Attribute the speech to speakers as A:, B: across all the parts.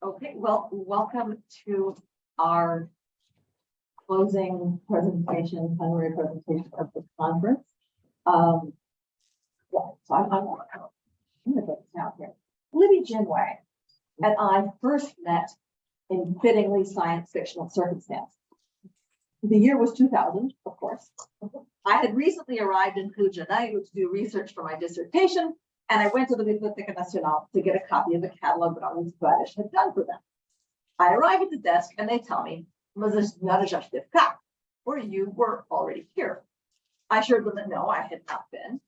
A: Okay, well, welcome to our closing presentation, plenary presentation of the conference. Yeah, so I'm gonna get this down here. Libby Ginway and I first met in fittingly science fictional circumstance. The year was 2000, of course. I had recently arrived in Ginway to do research for my dissertation, and I went to the Bibliothèque Nationale to get a copy of the catalog that Alice Bradish had done for them. I arrive at the desk and they tell me, or you were already here. I assured them that no, I had not been.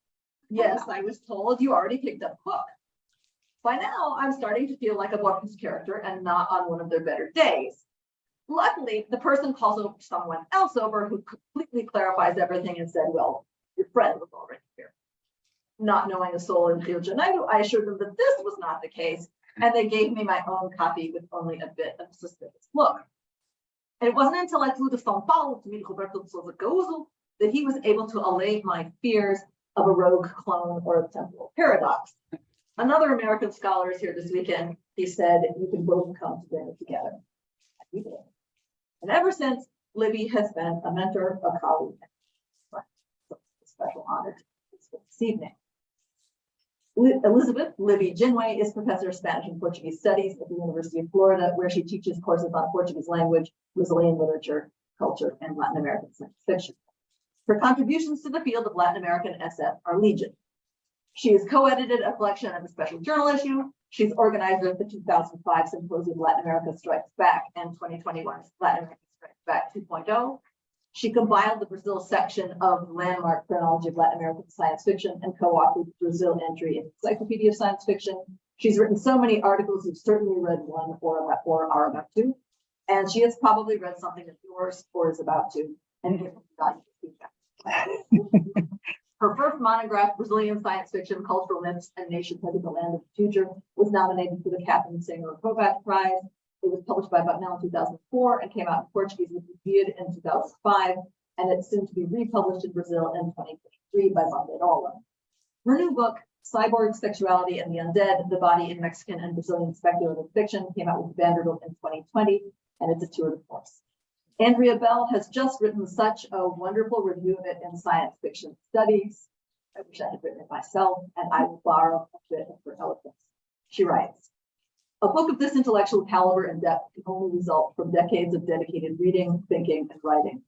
A: Yes, I was told you already picked up a book. By now, I'm starting to feel like a book's character and not on one of their better days. Luckily, the person calls someone else over who completely clarifies everything and said, well, your friend was already here. Not knowing a soul in Rio de Janeiro, I assured them that this was not the case, and they gave me my own copy with only a bit of a suspicious look. And it wasn't until I flew to São Paulo to meet Roberto de Souza Gauzo that he was able to allay my fears of a rogue clone or a temporal paradox. Another American scholar is here this weekend. He said, you can both come to dinner together. And we did. And ever since, Libby has been a mentor, a colleague. So it's a special honor to this evening. Elizabeth Libby Ginway is professor of Spanish and Portuguese studies at the University of Florida, where she teaches courses on Portuguese language, Brazilian literature, culture, and Latin American science fiction. Her contributions to the field of Latin American SF are legion. She has co-edited a collection of a special journal issue. She's organizer of the 2005 Symposium Latin America Strikes Back and 2021 Latin America Strikes Back 2.0. She compiled the Brazil section of the landmark chronology of Latin American science fiction and co-authored the Brazil entry in the Encyclopedia of Science Fiction. She's written so many articles, you've certainly read one or are about to. And she has probably read something of yours or is about to, and given valuable feedback. Her first monograph, Brazilian Science Fiction, Cultural Myths and Nations Headed the Land of the Future, was nominated for the Catherine Singer Kovac Prize. It was published by Bucknell in 2004 and came out in Portuguese with Vied in 2005, and it's soon to be republished in Brazil in 2023 by Banderola. Her new book, Cyborg, Sexuality, and the Undead, The Body in Mexican and Brazilian Speculative Fiction, came out with Vanderbilt in 2020, and it's a tour de force. Andrea Bell has just written such a wonderful review of it in Science Fiction Studies. I wish I had written it myself, and I will borrow a bit of her eloquence. She writes, a book of this intellectual caliber and depth can only result from decades of dedicated reading, thinking, and writing.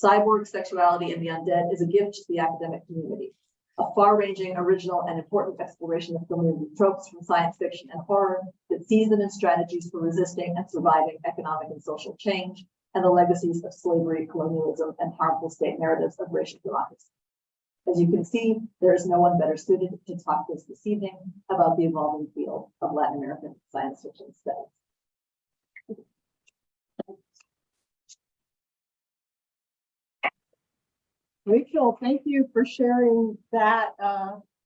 A: Cyborg, Sexuality, and the Undead is a gift to the academic community. A far-ranging, original, and important exploration of familiar tropes from science fiction and horror that sees them in strategies for resisting and surviving economic and social change, and the legacies of slavery, colonialism, and harmful state narratives of racial democracy. As you can see, there is no one better suited to talk to us this evening about the evolving field of Latin American science fiction studies.
B: Rachel, thank you for sharing that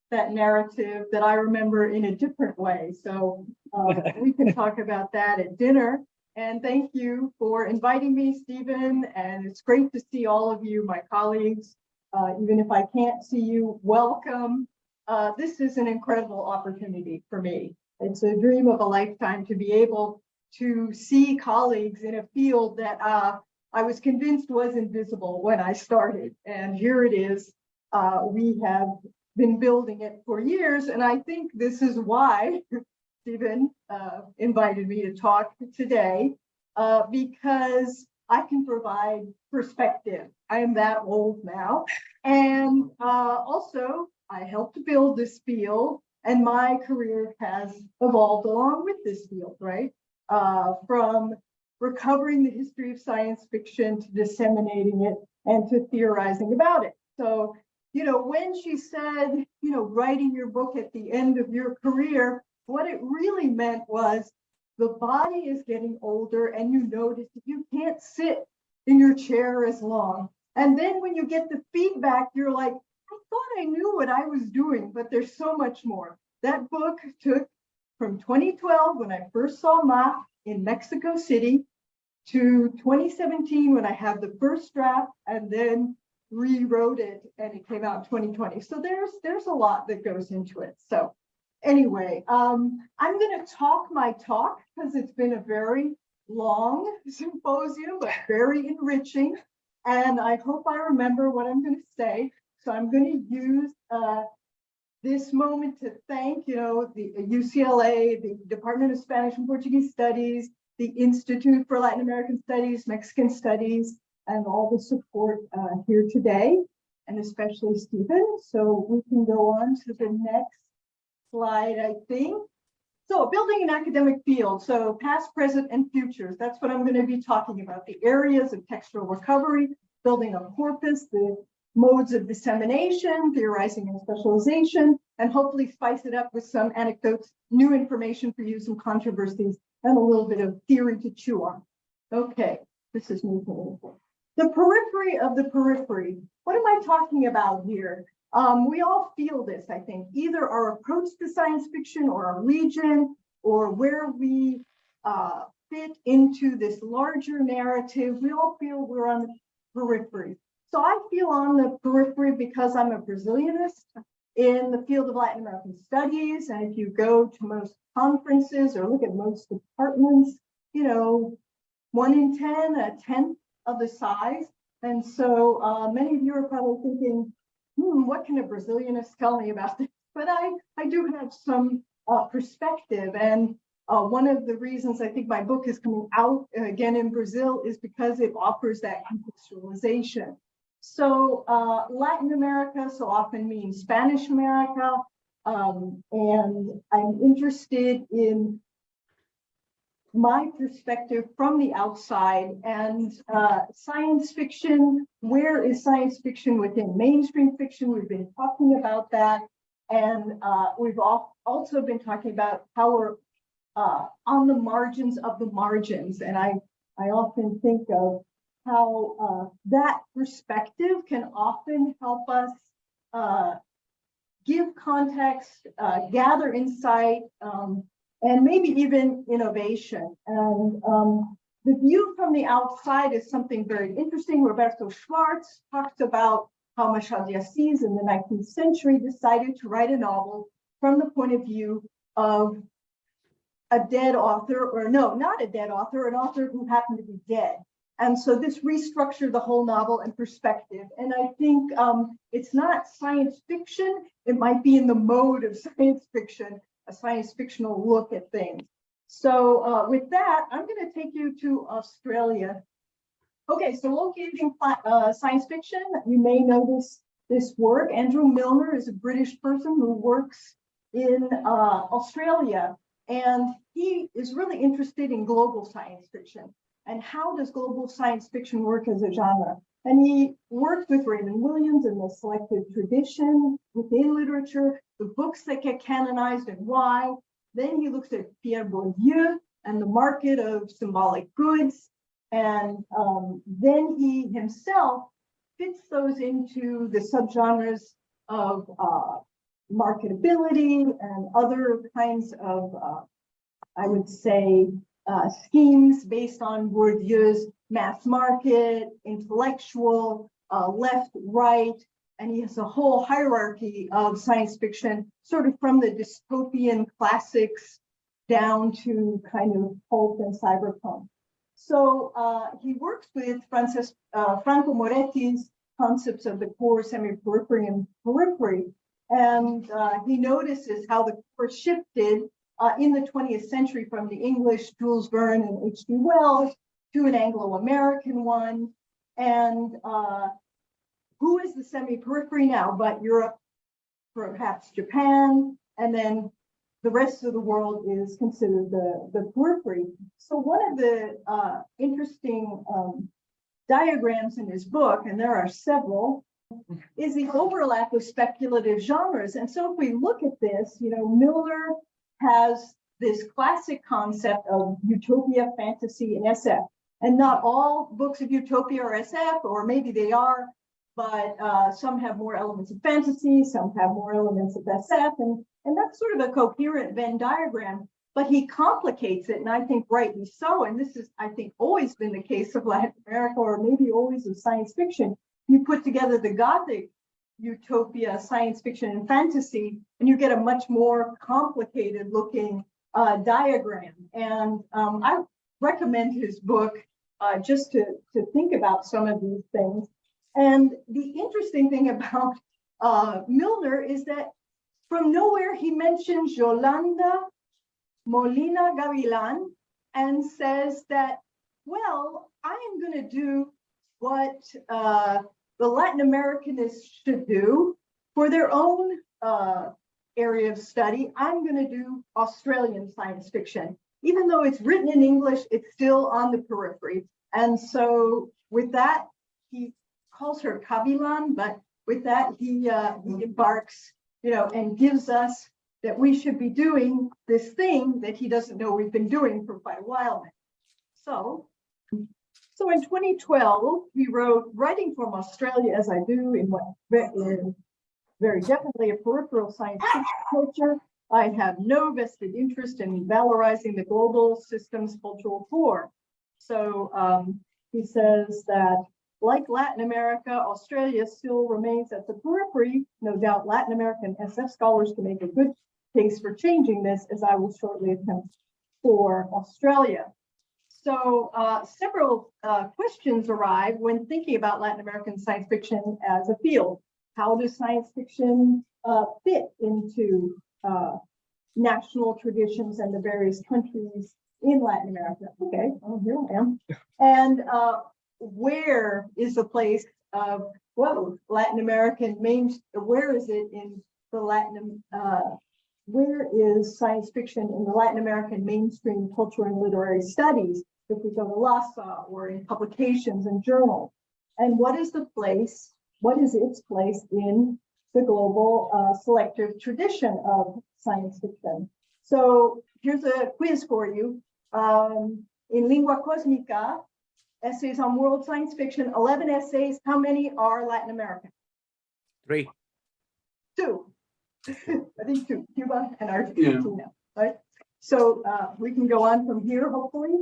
B: that narrative that I remember in a different way. So we can talk about that at dinner. And thank you for inviting me, Stephen. And it's great to see all of you, my colleagues. Even if I can't see you, welcome. This is an incredible opportunity for me. It's a dream of a lifetime to be able to see colleagues in a field that I was convinced was invisible when I started. And here it is. We have been building it for years. And I think this is why Stephen invited me to talk today, because I can provide perspective. I am that old now. And also, I helped build this field, and my career has evolved along with this field, right? From recovering the history of science fiction to disseminating it and to theorizing about it. So, you know, when she said, you know, writing your book at the end of your career, what it really meant was the body is getting older and you notice that you can't sit in your chair as long. And then when you get the feedback, you're like, I thought I knew what I was doing, but there's so much more. That book took from 2012, when I first saw Ma in Mexico City, to 2017, when I had the first draft and then rewrote it and it came out in 2020. So there's a lot that goes into it. So Anyway, I'm going to talk my talk because it's been a very long symposium, but very enriching. And I hope I remember what I'm going to say. So I'm going to use this moment to thank, the UCLA, the Department of Spanish and Portuguese Studies, the Institute for Latin American Studies, Mexican Studies, and all the support here today, and especially Stephen. So we can go on to the next slide, I think. So building an academic field, so past, present, and futures. That's what I'm going to be talking about. The areas of textual recovery, building a corpus, the modes of dissemination, theorizing and specialization, and hopefully spice it up with some anecdotes, new information for you, some controversies, and a little bit of theory to chew on. Okay, this is new for me. The periphery of the periphery. What am I talking about here? We all feel this, I think, either our approach to science fiction or our region or where we fit into this larger narrative. We all feel we're on the periphery. So I feel on the periphery because I'm a Brazilianist in the field of Latin American studies. And if you go to most conferences or look at most departments, 1 in 10, a tenth of the size. And so many of you are probably thinking, what can a Brazilianist tell me about this? But I do have some perspective. And one of the reasons I think my book is coming out again in Brazil is because it offers that contextualization. So Latin America so often means Spanish America. And I'm interested in my perspective from the outside and science fiction. Where is science fiction within mainstream fiction? We've been talking about that. And we've also been talking about how we're on the margins of the margins. And I often think of how that perspective can often help us give context, gather insight, and maybe even innovation. And the view from the outside is something very interesting. Roberto Schwartz talks about how Machado de Assis in the 19th century decided to write a novel from the point of view of a dead author, or no, not a dead author, an author who happened to be dead. And so this restructured the whole novel and perspective. And I think it's not science fiction. It might be in the mode of science fiction, a science fictional look at things. So with that, I'm going to take you to Australia. Okay, so locating science fiction, you may know this work. Andrew Milner is a British person who works in Australia, and he is really interested in global science fiction. And how does global science fiction work as a genre? And he worked with Raymond Williams in the selective tradition within literature, the books that get canonized and why. Then he looks at Pierre Bourdieu and the market of symbolic goods. And then he himself fits those into the subgenres of marketability and other kinds of, I would say, schemes based on Bourdieu's mass market, intellectual, left, right, and he has a whole hierarchy of science fiction, sort of from the dystopian classics down to kind of pulp and cyberpunk. So he works with Franco Moretti's concepts of the core, semi-periphery, and periphery, and he notices how the core shifted in the 20th century from the English Jules Verne and H.G. Wells to an Anglo-American one. And who is the semi-periphery now but Europe, perhaps Japan, and then the rest of the world is considered the periphery. So one of the interesting diagrams in his book, and there are several, is the overlap of speculative genres. And so if we look at this, Milner has this classic concept of utopia, fantasy, and SF. And not all books of utopia are SF, or maybe they are, but some have more elements of fantasy, some have more elements of SF, and that's sort of a coherent Venn diagram, but he complicates it, and I think rightly so, and this is, I think, always been the case of Latin America, or maybe always of science fiction. You put together the Gothic utopia, science fiction, and fantasy, and you get a much more complicated looking diagram. And I recommend his book just to think about some of these things. And the interesting thing about Milner is that from nowhere he mentions Yolanda Molina Gavilan and says that, well, I am going to do what the Latin Americanists should do for their own area of study. I'm going to do Australian science fiction. Even though it's written in English, it's still on the periphery. And so with that, he calls her Gavilan, but with that, he embarks, and gives us that we should be doing this thing that he doesn't know we've been doing for quite a while now. So in 2012, he wrote, writing from Australia as I do in what is very definitely a peripheral science fiction culture, I have no vested interest in valorizing the global systems cultural core. So he says that like Latin America, Australia still remains at the periphery. No doubt Latin American SF scholars can make a good case for changing this, as I will shortly attempt for Australia. So several questions arrive when thinking about Latin American science fiction as a field. How does science fiction fit into national traditions and the various countries in Latin America? Okay, oh, here I am. And where is the place of Latin American where is it in the where is science fiction in the Latin American mainstream cultural and literary studies, if we go to LASA or in publications and journals? And what is its place in the global selective tradition of science fiction? So here's a quiz for you. In Lingua Cosmica, essays on world science fiction, 11 essays. How many are Latin American?
C: 3.
B: 2. I think 2, Cuba and Argentina, right? So we can go on from here, hopefully.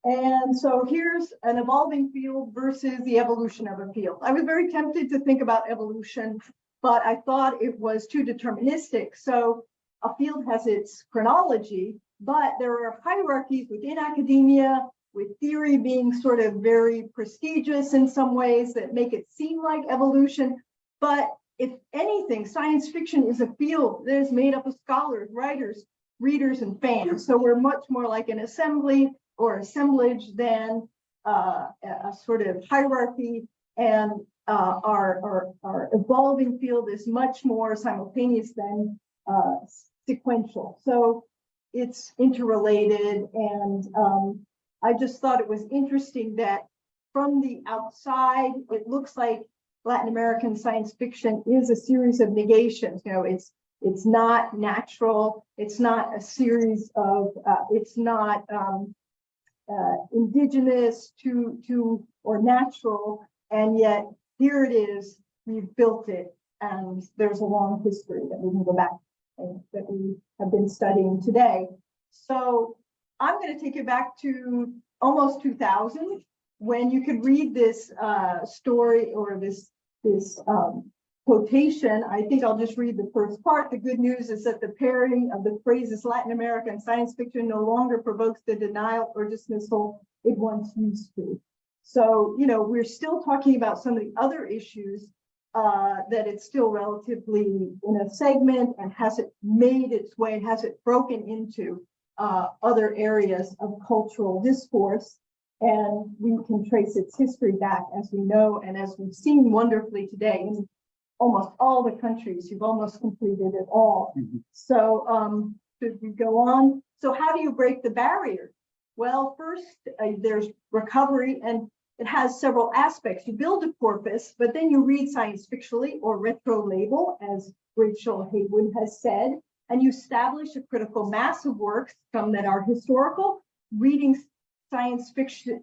B: And so here's an evolving field versus the evolution of a field. I was very tempted to think about evolution, but I thought it was too deterministic. So a field has its chronology, but there are hierarchies within academia, with theory being sort of very prestigious in some ways that make it seem like evolution. But if anything, science fiction is a field that is made up of scholars, writers, readers, and fans. So we're much more like an assembly or assemblage than a sort of hierarchy. And our evolving field is much more simultaneous than sequential. So it's interrelated. And I just thought it was interesting that from the outside, it looks like Latin American science fiction is a series of negations. It's not natural. It's not a series of, it's not indigenous to or natural. And yet here it is, we've built it. And there's a long history that we can go back and that we have been studying today. So I'm going to take you back to almost 2000, when you could read this story or this quotation. I think I'll just read the first part. The good news is that the pairing of the phrases Latin American science fiction no longer provokes the denial or dismissal it once used to. So, we're still talking about some of the other issues that it's still relatively in a segment, and has it made its way, has it broken into other areas of cultural discourse. And we can trace its history back, as we know, and as we've seen wonderfully today in almost all the countries. You've almost completed it all. Mm-hmm. So should we go on? So how do you break the barrier? Well, first, there's recovery, and it has several aspects. You build a corpus, but then you read science fictionally or retro-label, as Rachel Haywood has said, and you establish a critical mass of works, some that are historical, reading science fiction,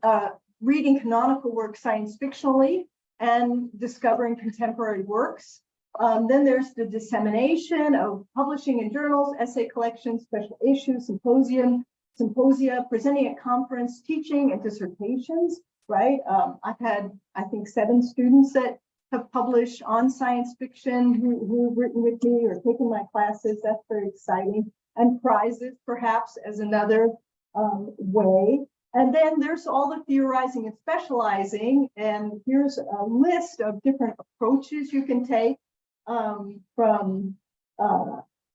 B: reading canonical works science fictionally, and discovering contemporary works. Then there's the dissemination of publishing in journals, essay collections, special issues, symposia, presenting at conference, teaching, and dissertations, right? I've had, I think, 7 students at have published on science fiction who've written with me or taken my classes. That's very exciting. And prizes, perhaps, as another way. And then there's all the theorizing and specializing. And here's a list of different approaches you can take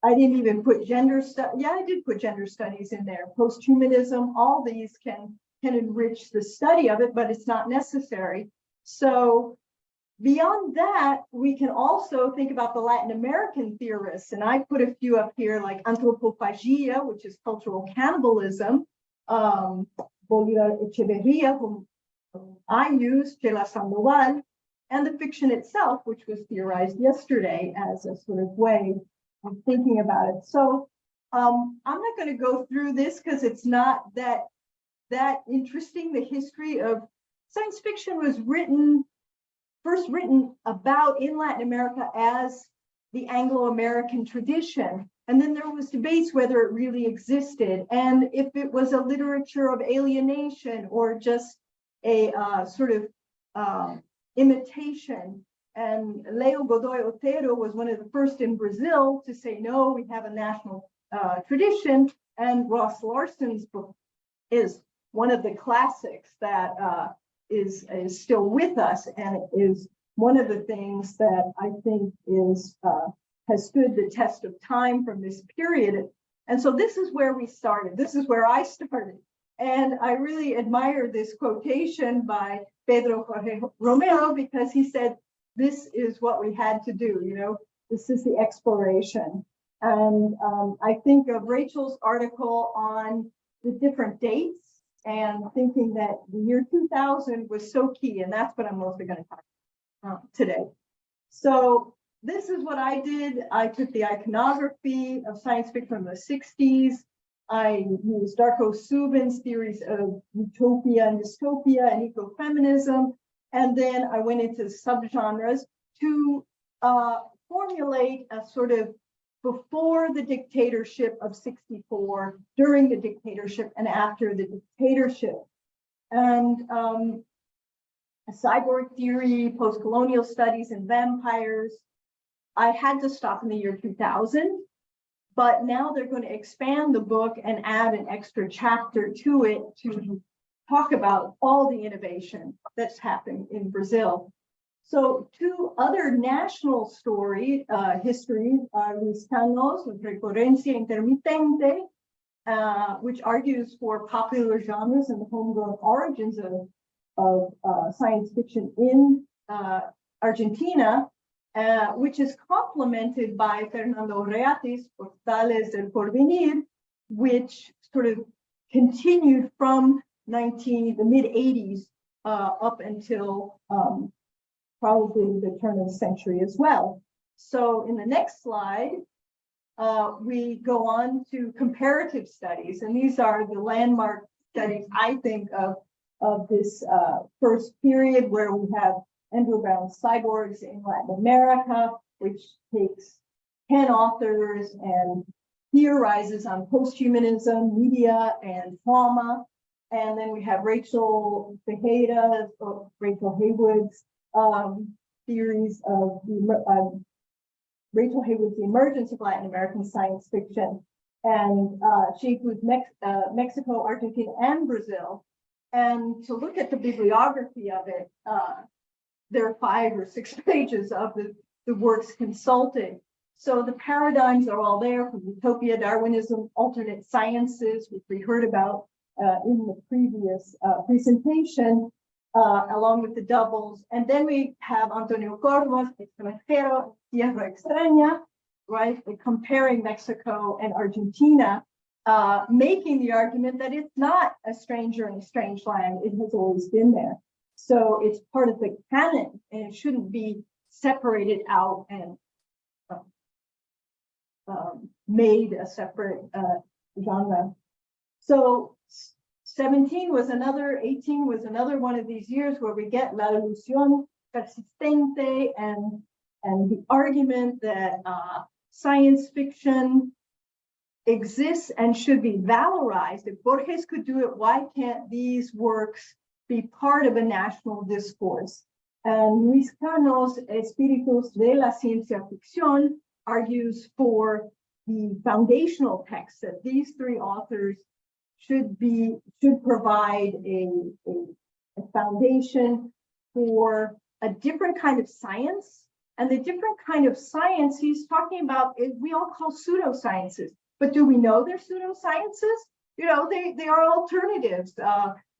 B: I didn't even put gender studies. Yeah, I did put gender studies in there. Posthumanism, all these can enrich the study of it, but it's not necessary. So beyond that, we can also think about the Latin American theorists. And I put a few up here like anthropophagia, which is cultural cannibalism. Bolívar Echeverría, whom I used, Chela Sandoval, and the fiction itself, which was theorized yesterday as a sort of way of thinking about it. So I'm not going to go through this because it's not that interesting. The history of science fiction was first written about in Latin America as the Anglo-American tradition. And then there was debates whether it really existed and if it was a literature of alienation or just a sort of imitation. And Leo Godoy Otero was one of the first in Brazil to say, no, we have a national tradition. And Ross Larson's book is one of the classics that is still with us. And it is one of the things that I think has stood the test of time from this period. And so this is where we started. This is where I started. And I really admire this quotation by Pedro Jorge Romero because he said, this is what we had to do, this is the exploration. And I think of Rachel's article on the different dates and thinking that the year 2000 was so key, and that's what I'm mostly going to talk about today. So this is what I did. I took the iconography of science fiction from the 60s. I used Darko Subin's theories of utopia and dystopia and ecofeminism. And then I went into subgenres to formulate a sort of before the dictatorship of 64, during the dictatorship, and after the dictatorship. And a cyborg theory, post-colonial studies, and vampires. I had to stop in the year 2000, but now they're going to expand the book and add an extra chapter to it to talk about all the innovation that's happened in Brazil. So two other national histories are Luis Canos, Recurrencia Intermitente, which argues for popular genres and the homegrown origins of science fiction in Argentina, which is complemented by Fernando Reatis, Portales del Porvenir, which sort of continued from the mid-80s up until probably the turn of the century as well. So in the next slide, we go on to comparative studies, and these are the landmark studies, I think, of this first period where we have underground cyborgs in Latin America, which takes 10 authors and theorizes on posthumanism, media, and trauma. And then we have Rachel Haywood's theories of Rachel Haywood's The Emergence of Latin American Science Fiction. And she includes Mexico, Argentina, and Brazil. And to look at the bibliography of it, there are 5 or 6 pages of the works consulted. So the paradigms are all there from utopia, Darwinism, alternate sciences, which we heard about in the previous presentation, along with the doubles. And then we have Antonio Cordova's Extranjero, Tierra Extraña, right? Comparing Mexico and Argentina, making the argument that it's not a stranger in a strange land. It has always been there. So it's part of the canon and it shouldn't be separated out and made a separate genre. So 18 was another one of these years where we get La Ilusión Persistente and the argument that science fiction exists and should be valorized. If Borges could do it, why can't these works be part of a national discourse? And Luis Cano's Espíritus de la Ciencia Ficción argues for the foundational text that these three authors should provide a foundation for a different kind of science. And the different kind of science he's talking about is we all call pseudosciences. But do we know they're pseudosciences? You know, they are alternatives.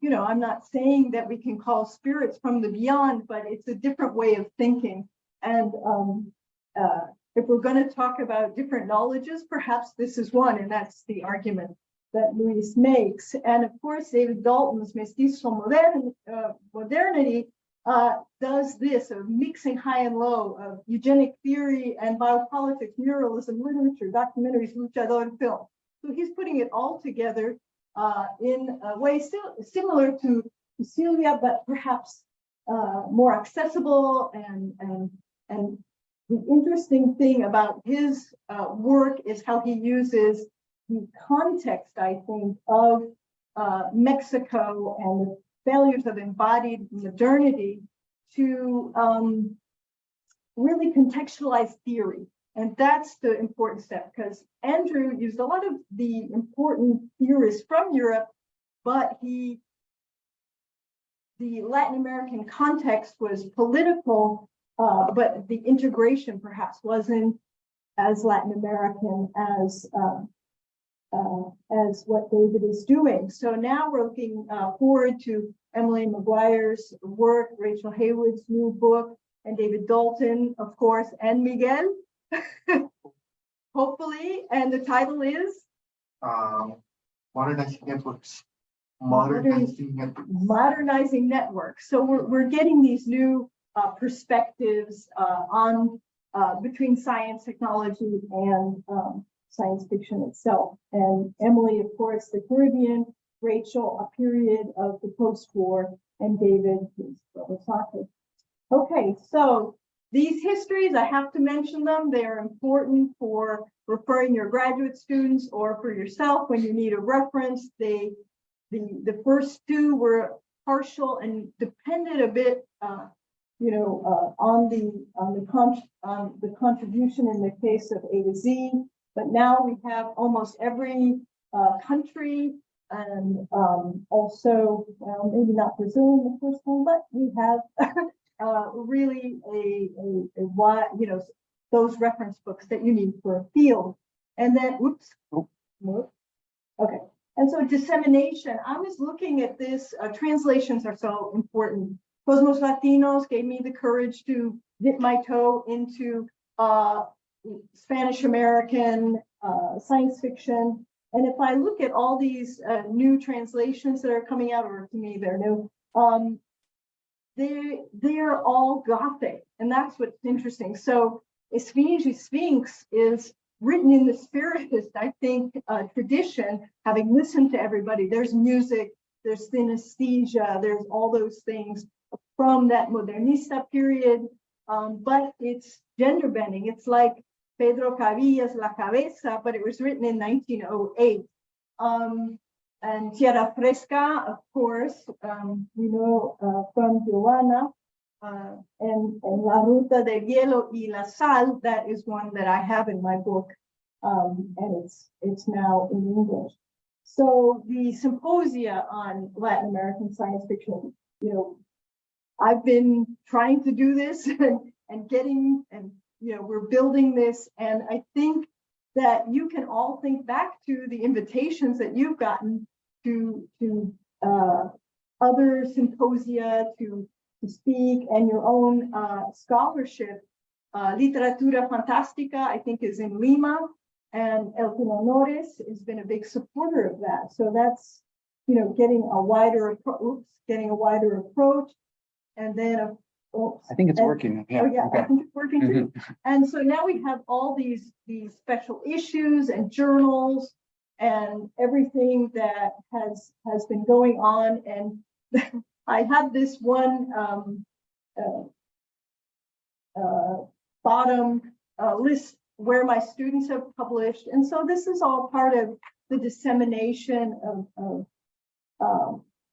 B: You know, I'm not saying that we can call spirits from the beyond, but it's a different way of thinking. And if we're going to talk about different knowledges, perhaps this is one, and that's the argument that Luis makes. And of course, David Dalton's Mestizo Modernity does this of mixing high and low, of eugenic theory and biopolitics, muralism, literature, documentaries, luchador, film. So he's putting it all together in a way still similar to Cecilia, but perhaps more accessible. And the interesting thing about his work is how he uses the context, I think, of Mexico and the failures of embodied modernity to really contextualize theory. And that's the important step, because Andrew used a lot of the important theorists from Europe, but the Latin American context was political, but the integration perhaps wasn't as Latin American as what David is doing. So now we're looking forward to Emily Maguire's work, Rachel Haywood's new book, and David Dalton, of course, and Miguel, hopefully. And the title is
C: Modernizing Networks. Modernizing Networks.
B: Modernizing Networks. So we're getting these new perspectives on between science, technology, and science fiction itself. And Emily, of course, the Caribbean, Rachel, a period of the post-war, and David, who's Osaka. Okay, so these histories, I have to mention them. They are important for referring your graduate students or for yourself when you need a reference. The first two were partial and depended a bit, you know, on the contribution in the case of A to Z. But now we have almost every country, and also, well, maybe not Brazil in the first one, but we have really a wide, you know, those reference books that you need for a field. And then, oops, okay. And so dissemination, I was looking at this, translations are so important. Cosmos Latinos gave me the courage to dip my toe into Spanish American science fiction. And if I look at all these new translations that are coming out, or to me they're new, they're all Gothic, and that's what's interesting. So Sphinx is written in the Spiritist, I think, tradition, having listened to everybody. There's music, there's synesthesia, there's all those things from that Modernista period, but it's gender bending. It's like Pedro Cavilla's La Cabeza, but it was written in 1908. And Tierra Fresca, of course, we know from Giovanna, and La Ruta del Hielo y la Sal, that is one that I have in my book, and it's now in English. So the symposia on Latin American science fiction, you know, I've been trying to do this and getting, and you know, we're building this, and I think that you can all think back to the invitations that you've gotten to other symposia to speak, and your own scholarship. Literatura Fantástica, I think, is in Lima, and El Honores has been a big supporter of that. So that's, you know, getting a wider approach, and then
D: I think it's working. Yeah.
B: Oh yeah,
D: Okay.
B: I think it's working too. And so now we have all these special issues and journals and everything that has been going on. And I have this one bottom list where my students have published. And so this is all part of the dissemination of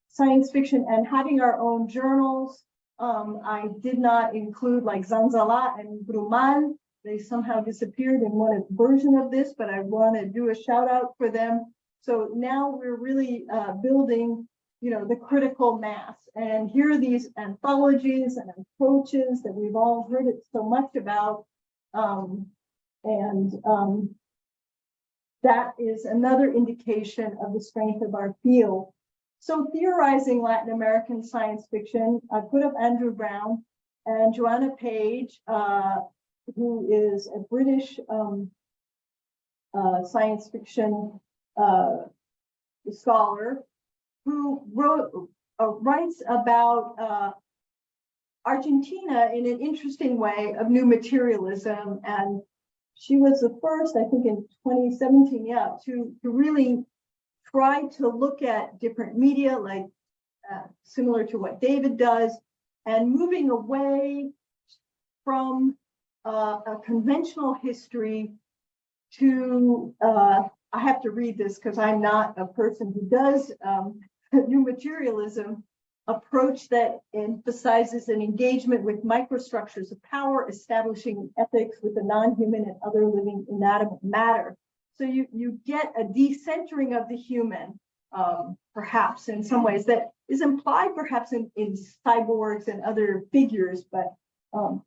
B: science fiction and having our own journals. I did not include like Zanzala and Bruman. They somehow disappeared in one version of this, but I want to do a shout out for them. So now we're really building, the critical mass. And here are these anthologies and approaches that we've all heard it so much about. That is another indication of the strength of our field. So theorizing Latin American science fiction, I put up Andrew Brown and Joanna Page, who is a British science fiction scholar, who writes about Argentina in an interesting way of new materialism. And she was the first, I think in 2017, to really try to look at different media, like similar to what David does, and moving away from a conventional history to, I have to read this because I'm not a person who does new materialism, approach that emphasizes an engagement with microstructures of power, establishing ethics with the non-human and other living inanimate matter. So you get a decentering of the human, perhaps in some ways that is implied perhaps in cyborgs and other figures, but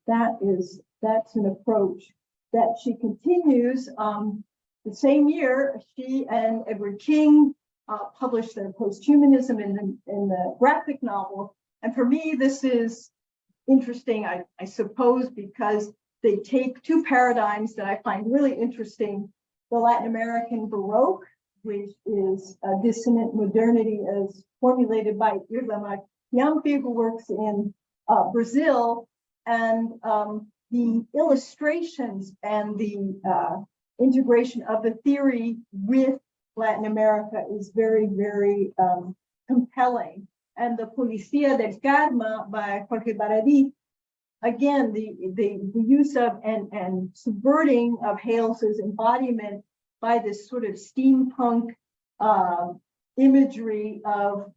B: that's an approach that she continues. The same year, she and Edward King published their posthumanism in the graphic novel. And for me, this is interesting, I suppose, because they take two paradigms that I find really interesting: the Latin American Baroque, which is a dissonant modernity as formulated by Irma Yampi, who works in Brazil, and the illustrations and the integration of the theory with Latin America is very, very compelling. And the Policía del Karma by Jorge Baradit, again, the use of and subverting of Hales's embodiment by this sort of steampunk imagery of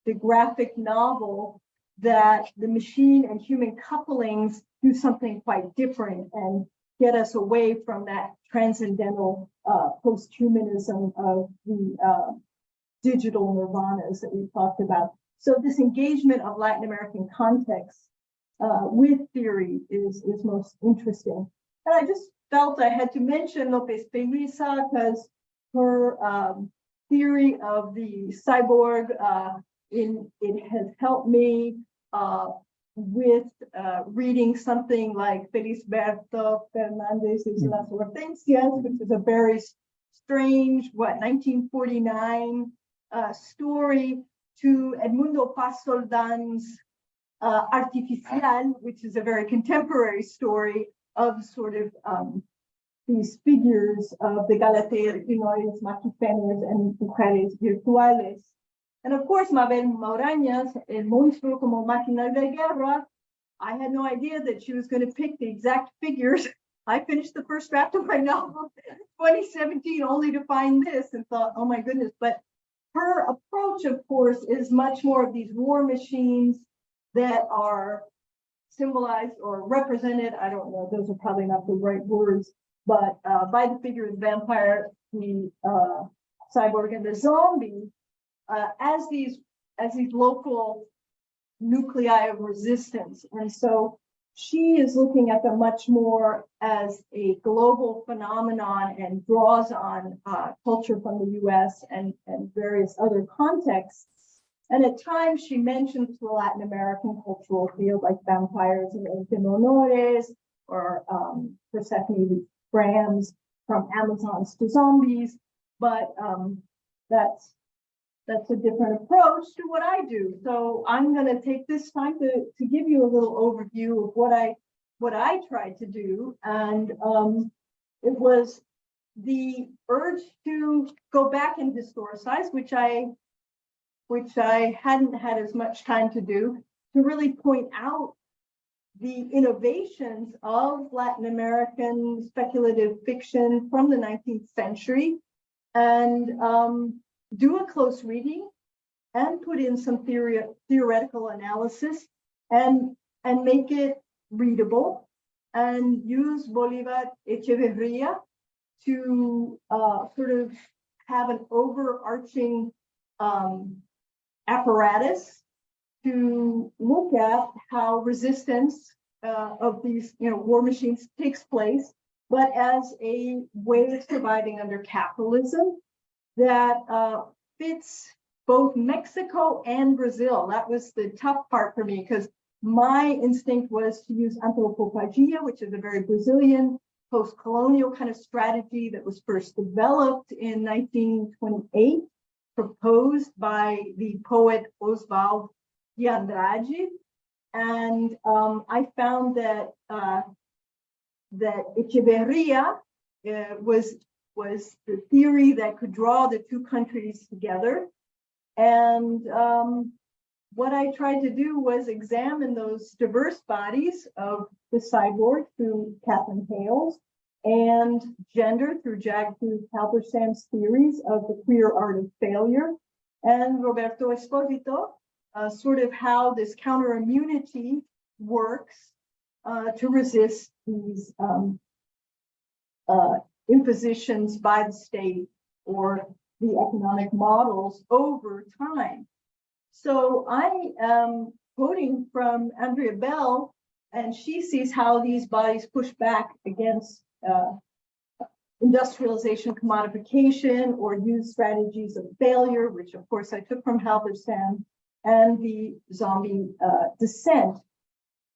B: the graphic novel, that the machine and human couplings do something quite different and get us away from that transcendental posthumanism of the digital nirvanas that we talked about. So this engagement of Latin American context with theory is most interesting. And I just felt I had to mention Lopez Peluisa because her theory of the cyborg, it has helped me with reading something like Felisberto Fernandez's Las Hortensias, which is a very strange, 1949 story, to Edmundo Paz Soldan's Artificial, which is a very contemporary story of sort of these figures of the Galateas, Maquifenes, and Mujeres Virtuales. And of course, Mabel Maurañas, El Monstruo como Máquina de Guerra. I had no idea that she was going to pick the exact figures. I finished the first draft of my novel in 2017 only to find this and thought, oh my goodness. But her approach, of course, is much more of these war machines that are symbolized or represented, I don't know, those are probably not the right words, but by the figure of the vampire, the cyborg, and the zombie, as these local nuclei of resistance. And so she is looking at them much more as a global phenomenon and draws on culture from the US and various other contexts. And at times she mentions the Latin American cultural field, like vampires and Honores, or Persephone brands from Amazons to zombies. But that's a different approach to what I do. So I'm going to take this time to give you a little overview of what I tried to do. And it was the urge to go back and historicize, which I hadn't had as much time to do, to really point out the innovations of Latin American speculative fiction from the 19th century, and do a close reading and put in some theoretical analysis. and make it readable, and use Bolivar Echeverria to sort of have an overarching apparatus to look at how resistance of these, war machines takes place, but as a way of surviving under capitalism that fits both Mexico and Brazil. That was the tough part for me, because my instinct was to use anthropophagia, which is a very Brazilian post-colonial kind of strategy that was first developed in 1928, proposed by the poet Oswald de Andrade. And I found that that Echeverria was the theory that could draw the two countries together. And what I tried to do was examine those diverse bodies of the cyborg through Catherine Hales, and gender through Halberstam's theories of the queer art of failure, and Roberto Esposito, sort of how this counter immunity works to resist these impositions by the state or the economic models over time. So I am quoting from Andrea Bell, and she sees how these bodies push back against industrialization, commodification, or use strategies of failure, which of course I took from Halberstam, and the zombie descent.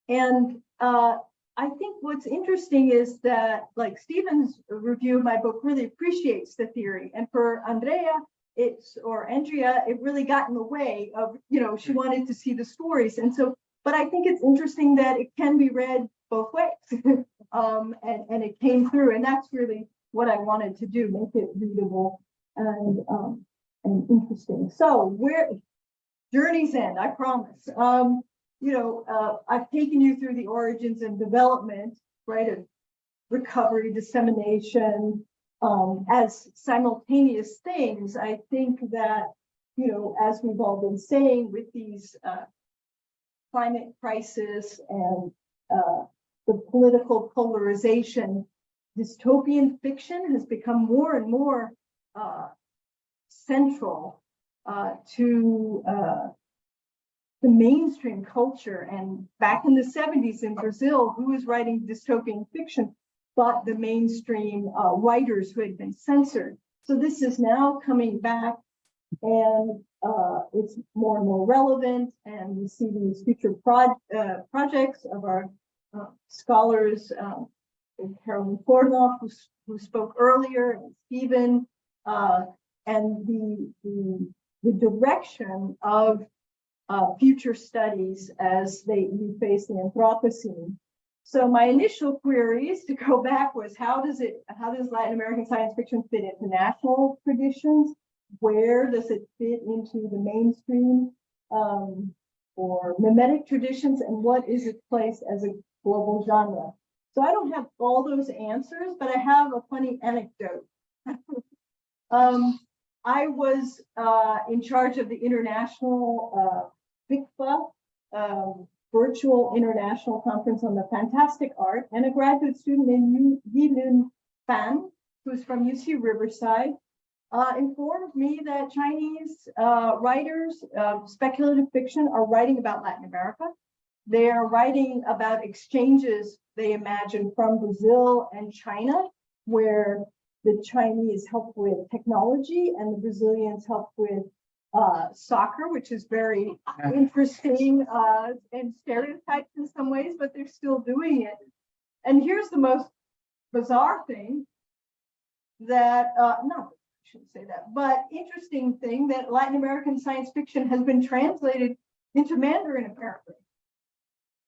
B: And I think what's interesting is that, like, Stephen's review of my book really appreciates the theory, and for Andrea, it really got in the way of, she wanted to see the stories. And so, but I think it's interesting that it can be read both ways. And it came through, and that's really what I wanted to do, make it readable and interesting. So journey's end, I promise. I've taken you through the origins and development, right, of recovery, dissemination, as simultaneous things. I think that, as we've all been saying, with these climate crisis and the political polarization, dystopian fiction has become more and more central to the mainstream culture. And back in the 70s in Brazil, who was writing dystopian fiction but the mainstream writers who had been censored? So this is now coming back, and it's more and more relevant, and we see these future projects of our scholars, Carolyn Fornoff, who spoke earlier, and Stephen, and the direction of future studies as we face the Anthropocene. So my initial queries, to go back, was how does Latin American science fiction fit into national traditions? Where does it fit into the mainstream or mimetic traditions? And what is its place as a global genre? So I don't have all those answers, but I have a funny anecdote. I was in charge of the international VICFA, Virtual International Conference on the Fantastic Art, and a graduate student named Yilun Fan, who's from UC Riverside, informed me that Chinese writers of speculative fiction are writing about Latin America. They are writing about exchanges they imagine from Brazil and China, where the Chinese help with technology and the Brazilians help with soccer, which is very interesting and stereotyped in some ways, but they're still doing it. And here's the most bizarre thing that, no, I shouldn't say that, but interesting thing, that Latin American science fiction has been translated into Mandarin, apparently.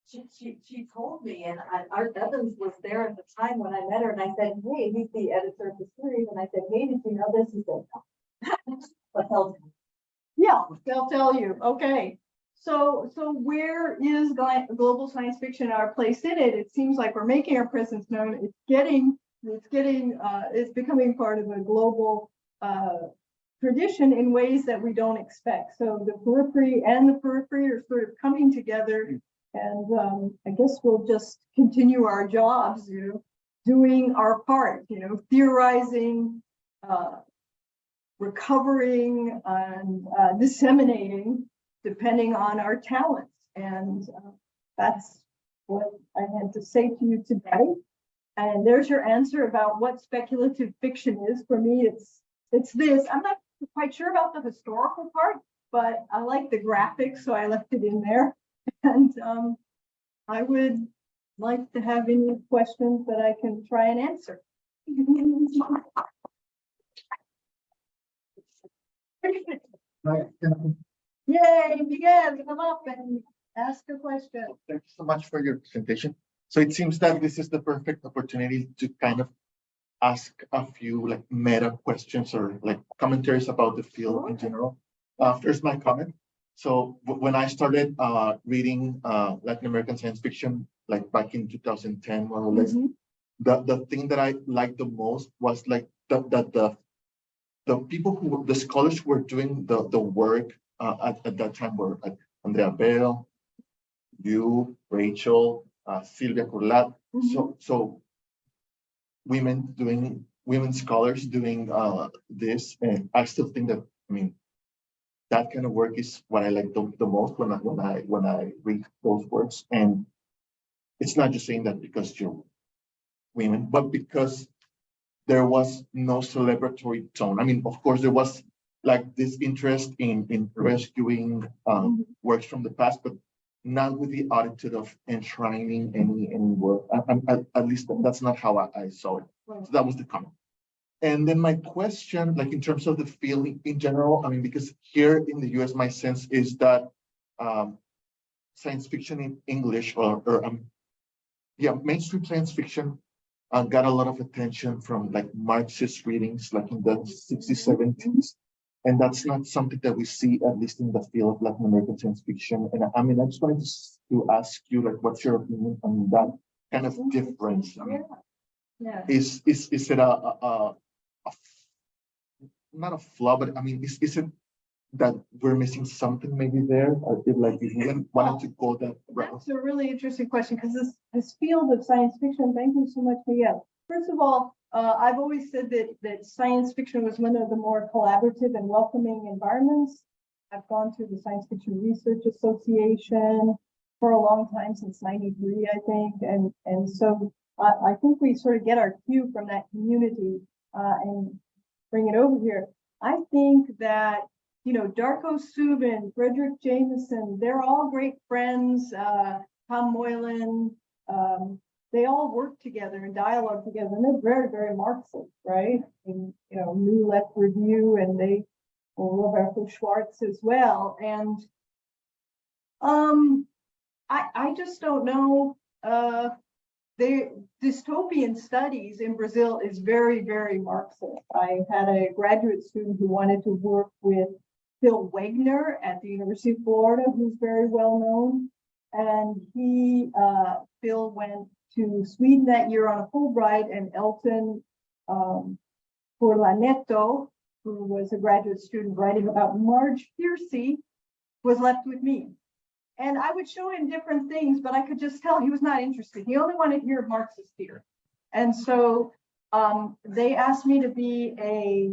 A: She told me, and Art Evans was there at the time when I met her, and I said, hey, he's the editor of the series, and I said, hey, did you know this? He said, no. But tell me.
B: Yeah, they'll tell you. Okay. So where is global science fiction, our place in it? It seems like we're making our presence known. It's becoming part of a global tradition in ways that we don't expect. So the periphery and the periphery are sort of coming together And I guess we'll just continue our jobs, doing our part, theorizing, recovering, and disseminating, depending on our talents. And that's what I had to say to you today. And there's your answer about what speculative fiction is. For me, it's this. I'm not quite sure about the historical part, but I like the graphics, so I left it in there. And I would like to have any questions that I can try and answer.
C: Right,
B: Yay, Miguel, come up and ask a question.
C: thank you so much for your presentation. So it seems that this is the perfect opportunity to kind of ask a few like meta questions or like commentaries about the field in general. First, my comment. So when I started reading Latin American science fiction, like back in 2010, more or less, the thing that I liked the most was like the people the scholars who were doing the work at that time were like Andrea Bell, you, Rachel, Silvia Curlat. So women scholars doing this, and I still think that, I mean, that kind of work is what I like the most when I read those works. And it's not just saying that because you're women, but because there was no celebratory tone. I mean, of course, there was like this interest in rescuing works from the past, but not with the attitude of enshrining any work. At least that's not how I saw it. So that was the comment. And then my question, like in terms of the field in general, I mean, because here in the US, my sense is that science fiction in English mainstream science fiction got a lot of attention from like Marxist readings, like in the 60s, 70s. And that's not something that we see, at least in the field of Latin American science fiction. And I mean, I just wanted to ask you, like, what's your opinion on that kind of difference? I mean, is it not a flaw, but I mean, is it that we're missing something maybe there? Or if you wanted to go that route?
B: That's a really interesting question, because this field of science fiction, thank you so much, Miguel. First of all, I've always said that science fiction was one of the more collaborative and welcoming environments. I've gone through the Science Fiction Research Association for a long time, since '93, I think. And so I think we sort of get our cue from that community and bring it over here. I think that, Darko Subin, Frederick Jameson, they're all great friends. Tom Moylan, they all work together and dialogue together, and they're very, very Marxist, right? And, New Left Review, and they, Roberto Schwartz as well. And I just don't know. The dystopian studies in Brazil is very, very Marxist. I had a graduate student who wanted to work with Phil Wegner at the University of Florida, who's very well known. And Phil went to Sweden that year on a Fulbright, and Elton Forlaneto, who was a graduate student writing about Marge Piercy, was left with me. And I would show him different things, but I could just tell he was not interested. He only wanted to hear Marxist theory. And so they asked me to be a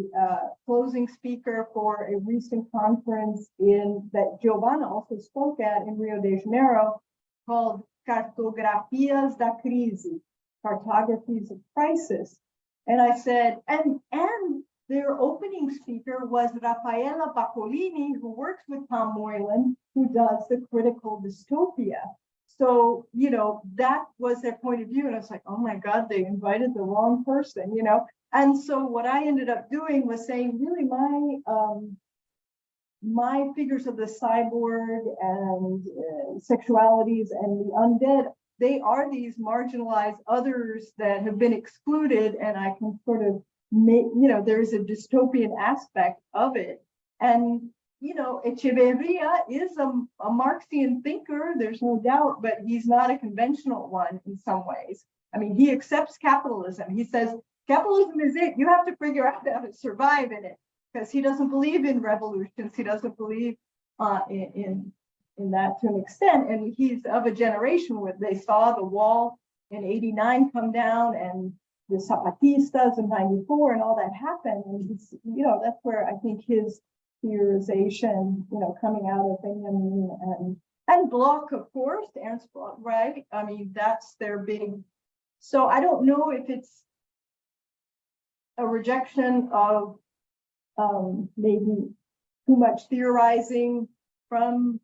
B: closing speaker for a recent conference that Giovanna also spoke at in Rio de Janeiro, called Cartografias da Crise, Cartographies of Crisis. And I said, and their opening speaker was Raffaella Baccolini, who works with Tom Moylan, who does the critical dystopia. So, that was their point of view. And I was like, oh my God, they invited the wrong person, And so what I ended up doing was saying, really, my figures of the cyborg and sexualities and the undead, they are these marginalized others that have been excluded, and I can sort of make, there's a dystopian aspect of it. And, Echeverria is a Marxian thinker, there's no doubt, but he's not a conventional one in some ways. I mean, he accepts capitalism. He says, capitalism is it. You have to figure out how to survive in it, because he doesn't believe in revolutions. He doesn't believe in in that to an extent. And he's of a generation where they saw the wall in '89 come down and the Zapatistas in '94 and all that happened. And he's, that's where I think his theorization, coming out of Benjamin and Bloch, of course, Ernst Bloch, right? I mean, that's their big. So I don't know if it's a rejection of maybe too much theorizing from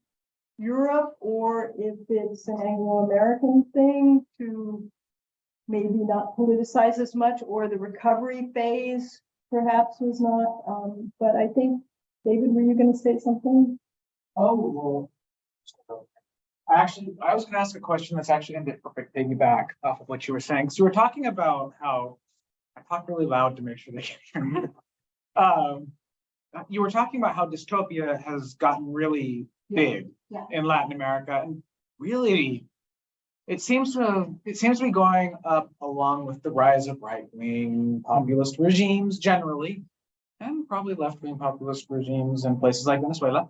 B: Europe, or if it's an Anglo-American thing to maybe not politicize as much, or the recovery phase perhaps was not. But I think, David, were you going to say something?
E: Oh, well, actually, I was going to ask a question that's actually going to perfect piggyback off of what you were saying. So you were talking about how I talk really loud to make sure they can hear me. You were talking about how dystopia has gotten really big in Latin America, and really, it seems to be going up along with the rise of right-wing populist regimes generally, and probably left-wing populist regimes in places like Venezuela.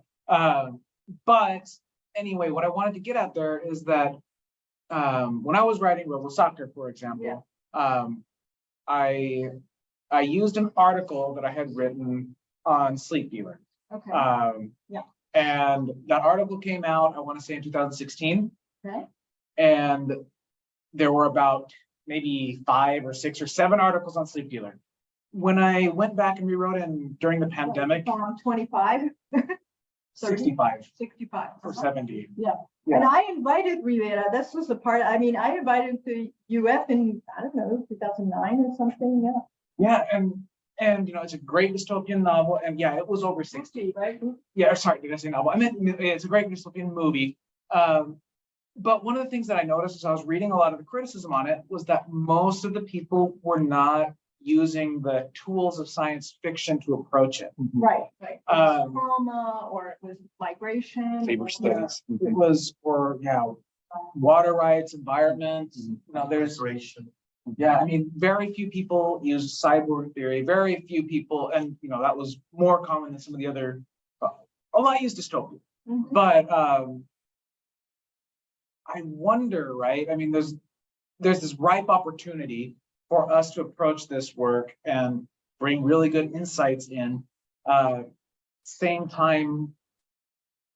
E: But anyway, what I wanted to get at there is that when I was writing Robo Soccer, for example, I used an article that I had written on sleep dealer.
B: Okay.
E: And that article came out, I want to say in 2016.
B: Okay.
E: And there were about maybe 5 or 6 or 7 articles on sleep dealer. When I went back and rewrote it during the pandemic,
B: 25.
E: 65
B: 65
E: or 70.
B: Yeah.
E: Yeah.
B: And I invited Rivera. This was the part. I mean, I invited him to UF in, I don't know, 2009 or something.
E: Yeah, and it's a great dystopian novel, and yeah, it was over 60,
B: right?
E: Yeah, sorry, did I say novel? I meant it's a great dystopian movie. But one of the things that I noticed as I was reading a lot of the criticism on it was that most of the people were not using the tools of science fiction to approach it.
B: Right. It was trauma, or it was migration.
D: Labor studies.
E: It was for water rights, environment. There's I mean, very few people used cyborg theory. Very few people, and that was more common than some of the other. A lot used dystopia, but I wonder, right? I mean, there's this ripe opportunity for us to approach this work and bring really good insights in. Same time,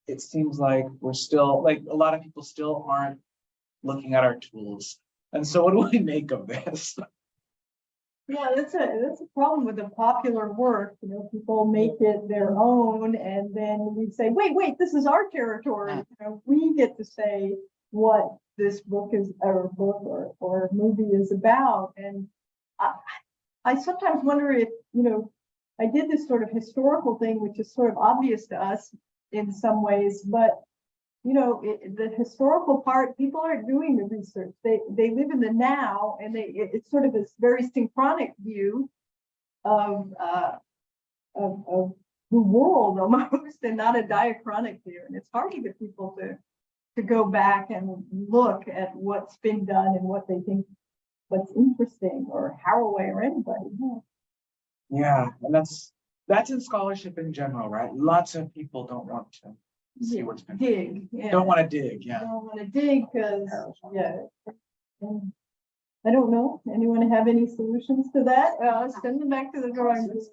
E: it seems like we're still, like, a lot of people still aren't looking at our tools. And so what do we make of this?
B: Yeah, that's a problem with the popular work. People make it their own, and then we say, wait, this is our territory. We get to say what this book is, or book or movie is about. And I sometimes wonder if, I did this sort of historical thing, which is sort of obvious to us in some ways, but the historical part, people aren't doing the research. They live in the now, and it's sort of this very synchronic view of the world almost, and not a diachronic view. And it's hard to get people to go back and look at what's been done and what they think what's interesting, or Haraway or anybody.
E: Yeah, and that's in scholarship in general, right? Lots of people don't want to see what's been
B: dig.
E: Don't want to dig,
B: Don't want to dig because I don't know. Anyone have any solutions to that? Send them back to the drawing board.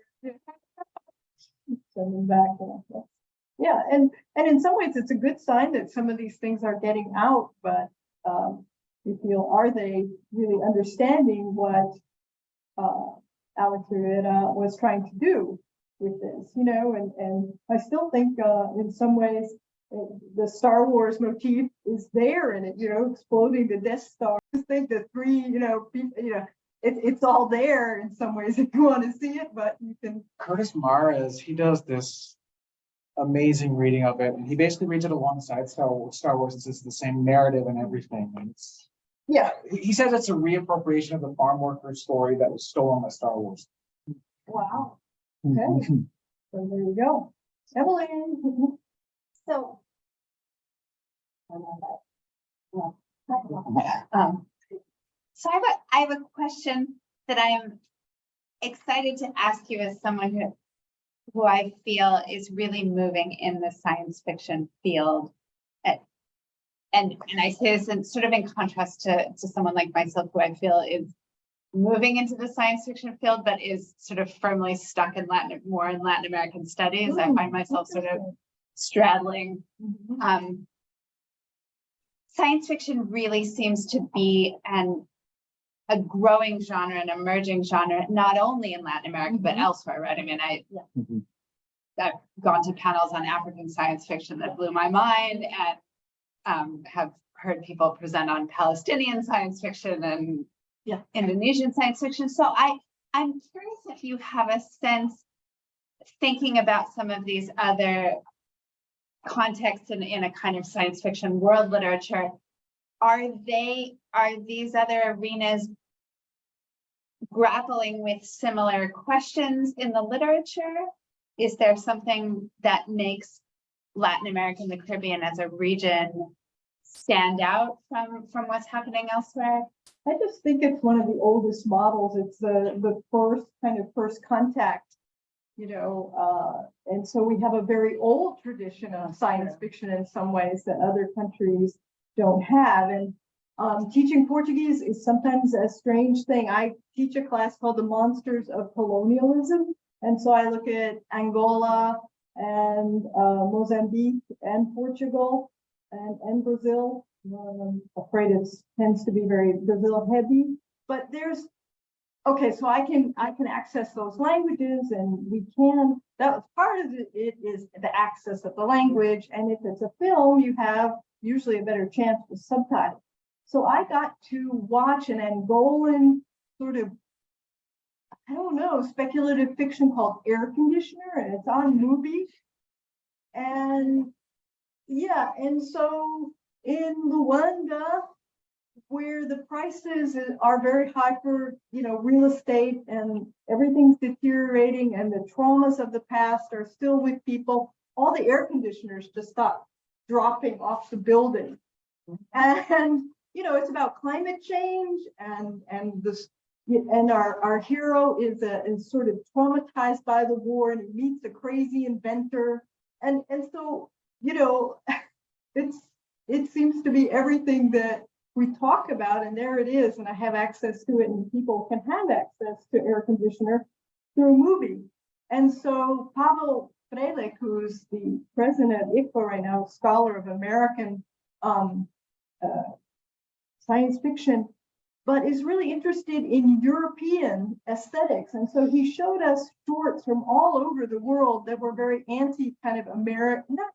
B: Send them back. Yeah, and in some ways it's a good sign that some of these things are getting out, but you feel, are they really understanding what Alex Rivera was trying to do with this, and I still think in some ways the Star Wars motif is there in it, exploding the Death Star. I think the 3, it's all there in some ways if you want to see it, but you can.
E: Curtis Mares, he does this amazing reading of it, and he basically reads it alongside Star Wars. It's the same narrative and everything. And he says it's a reappropriation of the farm worker story that was stolen by Star Wars.
B: Wow. Okay. So there you go. Evelyn.
F: So I have a question that I'm excited to ask you as someone who I feel is really moving in the science fiction field. And I say this in sort of in contrast to someone like myself, who I feel is moving into the science fiction field, but is sort of firmly stuck in more in Latin American studies. I find myself sort of straddling. Science fiction really seems to be a growing genre, an emerging genre, not only in Latin America, but elsewhere, right? I mean, I've gone to panels on African science fiction that blew my mind, and have heard people present on Palestinian science fiction and Indonesian science fiction. So I'm curious if you have a sense, thinking about some of these other contexts in a kind of science fiction world literature, are these other arenas grappling with similar questions in the literature? Is there something that makes Latin America and the Caribbean as a region stand out from what's happening elsewhere?
B: I just think it's one of the oldest models. It's the first contact, and so we have a very old tradition of science fiction in some ways that other countries don't have. And teaching Portuguese is sometimes a strange thing. I teach a class called The Monsters of Colonialism. And so I look at Angola and Mozambique and Portugal and Brazil. I'm afraid it tends to be very Brazil heavy, but so I can access those languages, and that was part of it is the access of the language. And if it's a film, you have usually a better chance with subtitles. So I got to watch an Angolan sort of, I don't know, speculative fiction called Air Conditioner, and it's on Movie. And so in Luanda, where the prices are very high for real estate, and everything's deteriorating, and the traumas of the past are still with people, all the air conditioners just stopped dropping off the building. And it's about climate change, and our hero is sort of traumatized by the war, and he meets a crazy inventor, and so it seems to be everything that we talk about, and there it is, and I have access to it, and people can have access to air conditioner through a movie. And so Pavel Frelek, who's the president of ICFA right now, scholar of American science fiction, but is really interested in European aesthetics. And so he showed us shorts from all over the world that were very not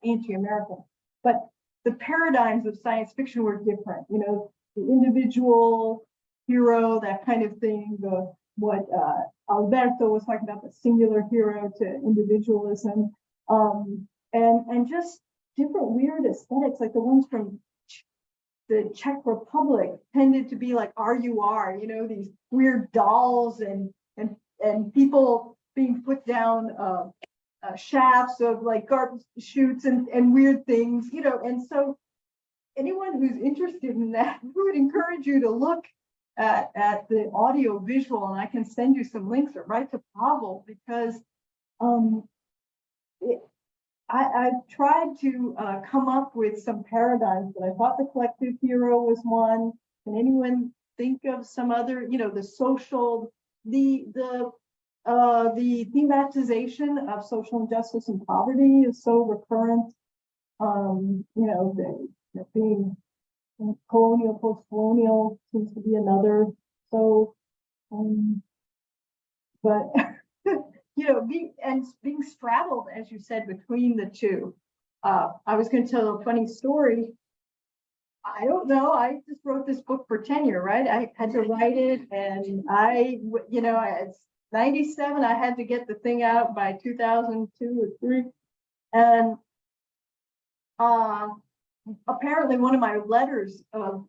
B: anti-American, but the paradigms of science fiction were different. The individual hero, that kind of thing, what Alberto was talking about, the singular hero to individualism, and just different weird aesthetics, like the ones from the Czech Republic tended to be like RUR, these weird dolls and people being put down shafts of like garbage chutes and weird things, and so anyone who's interested in that, we would encourage you to look at the audio visual, and I can send you some links right to Pavel, because I've tried to come up with some paradigms, but I thought the collective hero was one. Can anyone think of some other, the social, the thematization of social injustice and poverty is so recurrent. The being colonial, post-colonial seems to be another. So, but being straddled, as you said, between the two. I was going to tell a funny story. I don't know. I just wrote this book for tenure, right? I had to write it, and it's 97. I had to get the thing out by 2002 or 3, and apparently one of my letters of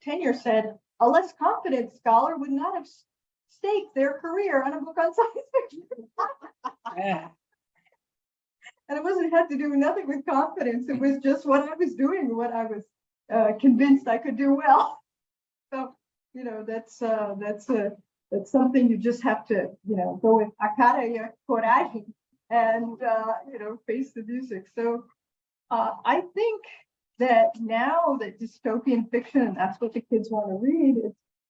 B: tenure said a less confident scholar would not have staked their career on a book on science fiction. And it had to do nothing with confidence. It was just what I was doing, what I was convinced I could do well. So, that's something you just have to, go with a cara e a coragem and, face the music. So I think that now that dystopian fiction, and that's what the kids want to read,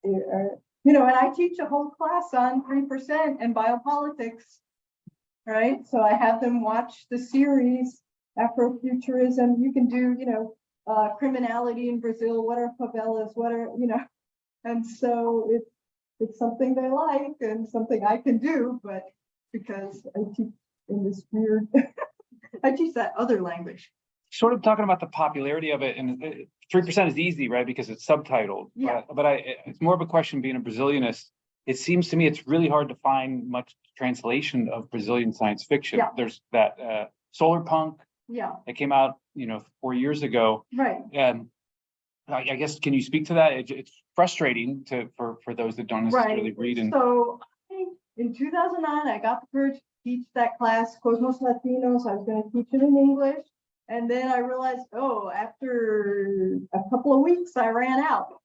B: and I teach a whole class on 3% and biopolitics, right? So I have them watch the series Afrofuturism. You can do, criminality in Brazil. What are favelas? What are, and so it's something they like and something I can do, but because I teach in this weird, I teach that other language.
D: Sort of talking about the popularity of it, and 3% is easy, right? Because it's subtitled.
B: Yeah.
D: But it's more of a question being a Brazilianist. It seems to me it's really hard to find much translation of Brazilian science fiction.
B: Yeah.
D: There's that solar punk
B: Yeah,
D: that came out, 4 years ago.
B: right.
D: And I guess, can you speak to that? It's frustrating for those that don't necessarily read. And
B: So in 2009, I got the courage to teach that class, Cosmos Latinos. I was going to teach it in English. And then I realized, after a couple of weeks, I ran out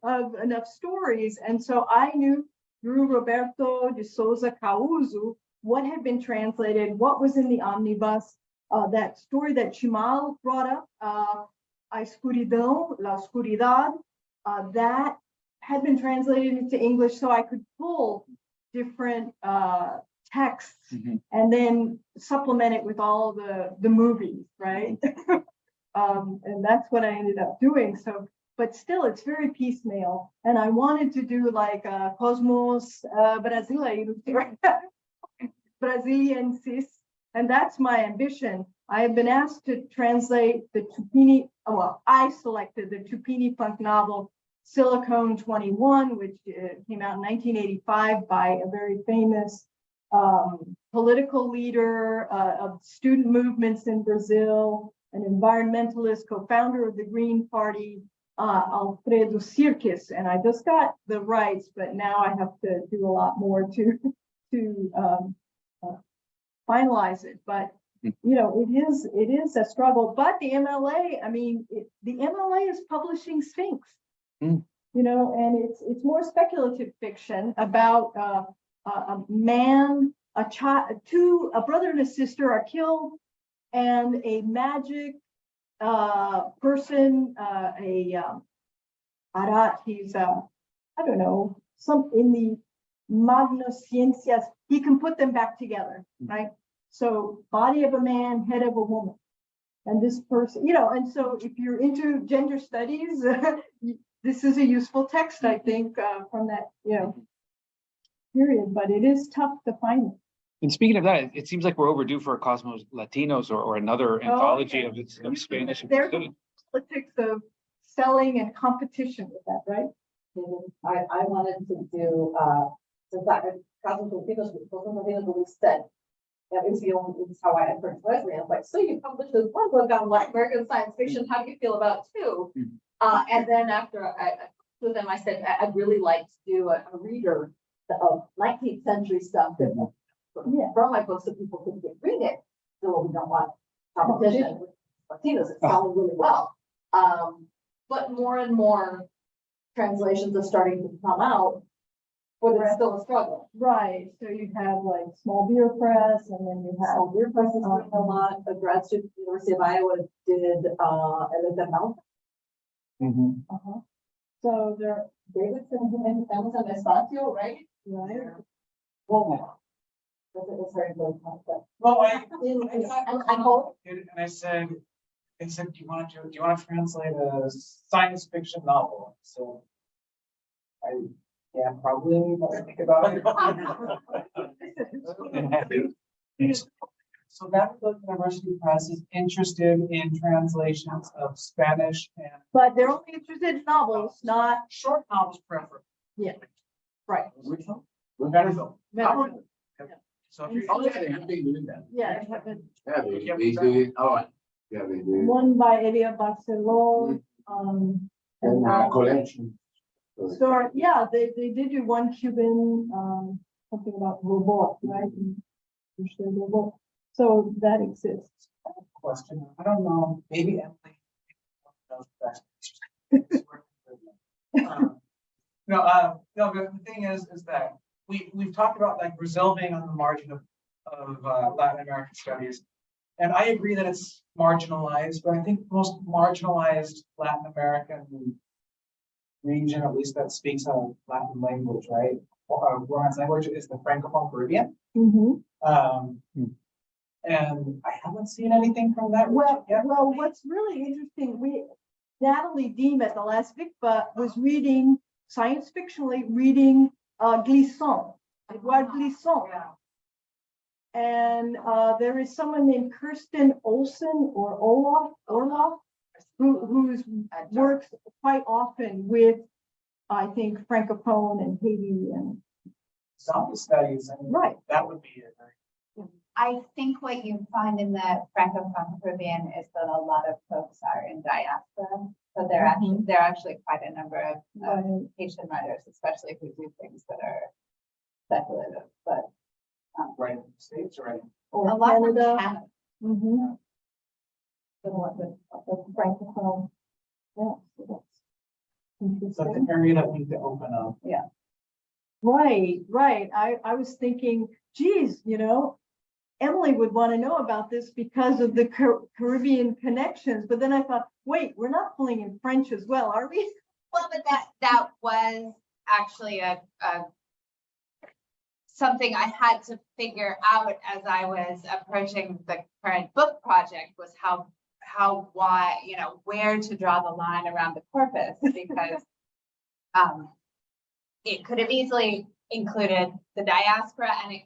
B: of enough stories. And so I knew through Roberto de Souza Causo what had been translated, what was in the omnibus, that story that Chimal brought up, A Escuridão, La Oscuridad, that had been translated into English, so I could pull different texts and then supplement it with all the movies, right? And that's what I ended up doing. So, but still, it's very piecemeal. And I wanted to do like Cosmos Brasiliensis, and that's my ambition. I have been asked to translate the Tupini, I selected the Tupini punk novel Silicone 21, which came out in 1985 by a very famous political leader of student movements in Brazil, an environmentalist, co-founder of the Green Party, Alfredo Sirkis. And I just got the rights, but now I have to do a lot more to finalize it. But it is a struggle. But the MLA, the MLA is publishing Sphinx. And it's more speculative fiction about a man, a child, a brother and a sister are killed, and a magic person, he's I don't know, some in the Magnociencias, he can put them back together, right? So body of a man, head of a woman. And this person, and so if you're into gender studies, this is a useful text, I think, from that, period, but it is tough to find it.
D: And speaking of that, it seems like we're overdue for a Cosmos Latinos or another anthology of Spanish.
B: There's politics of selling and competition with that, right?
A: I wanted to do, since Cosmos Latinos released said, that was how I had first read it. I was like, so you published this one book on Latin American science fiction, how do you feel about it too? And then after I to them, I said, I'd really like to do a reader of 19th century stuff that from my books so people could read it. So we don't want competition with Latinos. It's selling really well. But more and more translations are starting to come out, but it's still a struggle.
B: Right. So you have like Small Beer Press, and then you have
A: Small Beer Press is doing a lot. A grad student at the University of Iowa did Elizabeth Mountain.
B: So there,
A: Davidson and Amazon Espacio, right?
B: right?
A: Well, it's very good concept.
E: Well,
A: I hope.
E: and I said, do you want to translate a science fiction novel? So probably, but I think about it. So that book, University Press, is interested in translations of Spanish and
B: But they're only interested in novels, not
E: short novels, preferably.
B: right.
E: Medical.
B: Medical.
E: So if you're
B: Yeah,
G: Yeah,
B: I haven't.
G: they do it. Oh, yeah, they do.
B: One by Elia Barceló,
G: And collection.
B: so, yeah, they did do one Cuban, something about robot, right? Robot. So that exists.
E: question. I don't know, maybe Emily knows best. No, but the thing is that we've talked about like Brazil being on the margin of Latin American studies. And I agree that it's marginalized, but I think most marginalized Latin American region, at least that speaks a Latin language, right? Romance language is the Francophone Caribbean.
B: Mhm.
E: And I haven't seen anything from that region yet.
B: Well, what's really interesting, Natalie Deem at the last VICPA was reading, science fictionally, reading Glisson, Edouard Glisson.
E: Yeah.
B: And there is someone named Kirsten Olsen or Orloff, who's works quite often with, I think, Francophone and Haiti and.
E: Some studies, I mean,
B: Right.
E: that would be a very.
F: I think what you find in the Francophone Caribbean is that a lot of folks are in diaspora. So they're actually quite a number of
B: Right.
F: Haitian writers, especially who do things that are speculative, but
E: Right in the States, right?
B: Or
F: a lot from
B: Canada.
F: Canada.
B: Mhm. So what the Francophone. Yeah. So that's
E: So
B: interesting.
E: the area that we need to open up.
B: Right. I was thinking, geez, Emily would want to know about this because of the Caribbean connections. But then I thought, wait, we're not pulling in French as well, are we?
F: Well, but that was actually a something I had to figure out as I was approaching the current book project was why, where to draw the line around the corpus, because it could have easily included the diaspora, and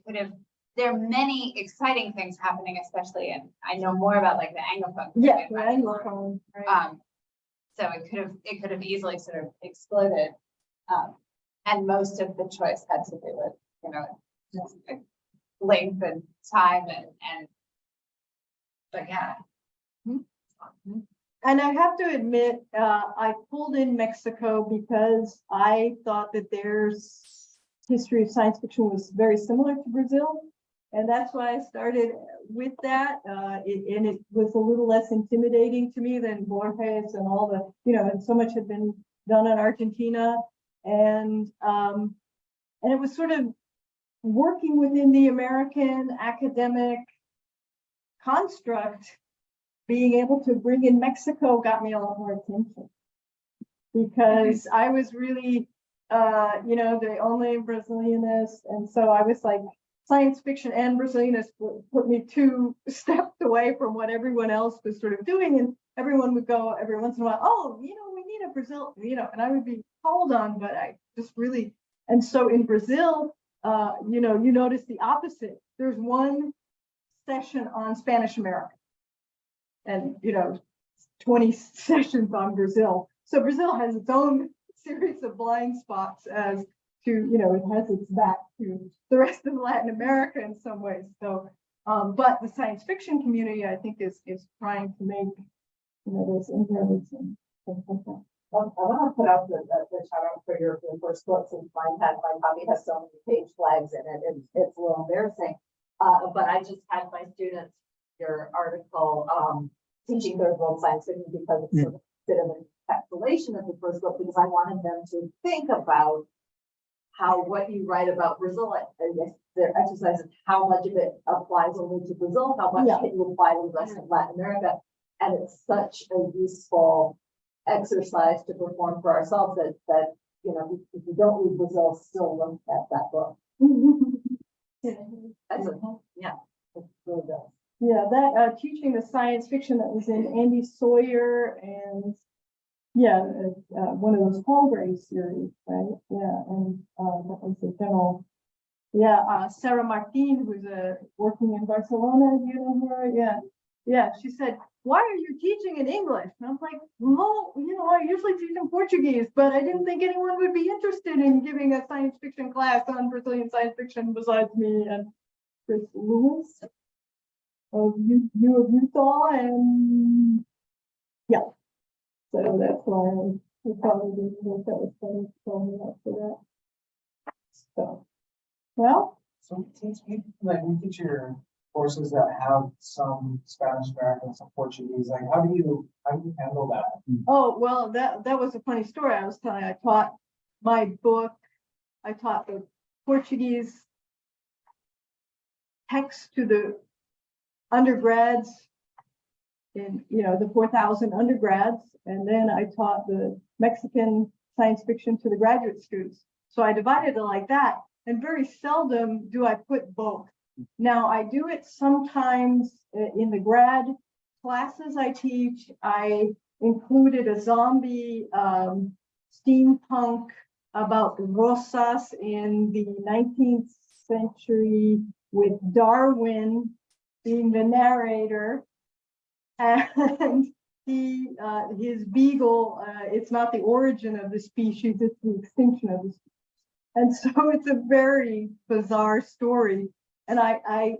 F: there are many exciting things happening, especially I know more about like the Anglophone.
B: Yeah,
F: Caribbean,
B: Anglophone. Right.
F: So it could have easily sort of exploded. And most of the choice had to do with, just length and time but yeah.
B: And I have to admit, I pulled in Mexico because I thought that their history of science fiction was very similar to Brazil. And that's why I started with that. And it was a little less intimidating to me than Borges and all the, and so much had been done in Argentina. And it was sort of working within the American academic construct. Being able to bring in Mexico got me a lot more attention because I was really, the only Brazilianist. And so I was like, science fiction and Brazilianist put me 2 steps away from what everyone else was sort of doing. And everyone would go every once in a while, oh, we need a Brazil, and I would be called on, but I just really, and so in Brazil, you notice the opposite. There's one session on Spanish America. And 20 sessions on Brazil. So Brazil has its own series of blind spots as to, it has its back to the rest of Latin America in some ways. So, but the science fiction community, I think, is trying to make, those inroads and things like that.
A: Well, I want to put out the shout out for your first book, since my copy has so many page flags in it, and it's a little embarrassing. But I just had my students your article, teaching third world science fiction, because it's sort of a bit of an encapsulation of the first book, because I wanted them to think about how what you write about Brazil, their exercises, how much of it applies only to Brazil, how much can you apply to the rest of Latin America. And it's such a useful exercise to perform for ourselves that if you don't read Brazil, still look at that book. Yeah, it's really good.
B: Yeah, that teaching the science fiction that was in Andy Sawyer and one of those Palgrave series, right? Yeah, and that was the general. Yeah, Sarah Martin, who's working in Barcelona. Do you know her? Yeah. She said, "Why are you teaching in English?" And I'm like, "Well, I usually teach in Portuguese, but I didn't think anyone would be interested in giving a science fiction class on Brazilian science fiction besides me and Chris Lewis of Utah, and so that's why we probably didn't think that was funny to tell me after that. So, well,
E: So we teach your courses that have some Spanish American, some Portuguese. Like, how do you handle that?
B: oh well, that was a funny story I was telling. I taught the Portuguese text to the undergrads in, the 4,000 undergrads. And then I taught the Mexican science fiction to the graduate students. So I divided it like that. And very seldom do I put both. Now I do it sometimes in the grad classes I teach. I included a zombie steampunk about Rosas in the 19th century with Darwin being the narrator. And his beagle, it's not the origin of the species, it's the extinction of the species. And so it's a very bizarre story. And I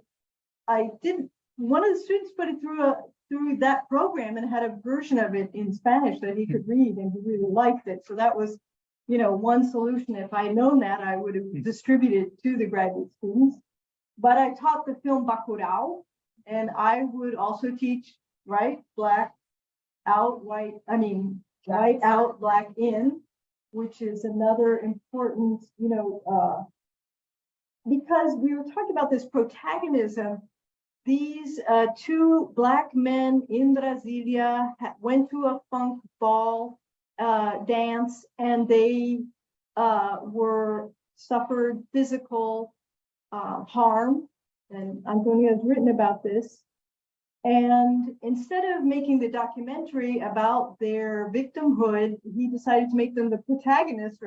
B: didn't, one of the students put it through that program and had a version of it in Spanish that he could read, and he really liked it. So that was, one solution. If I had known that, I would have distributed to the graduate students. But I taught the film Bacurau, and I would also teach, black out, white out, black in, which is another important, because we were talking about this protagonism. These two black men in Brasilia went to a funk ball dance, and they suffered physical harm. And Antonio has written about this. And instead of making the documentary about their victimhood, he decided to make them the protagonists,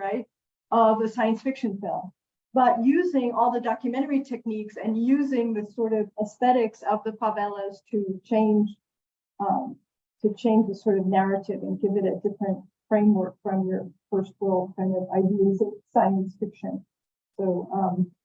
B: of a science fiction film. But using all the documentary techniques and using the sort of aesthetics of the favelas to change the sort of narrative and give it a different framework from your first world kind of ideas of science fiction. So,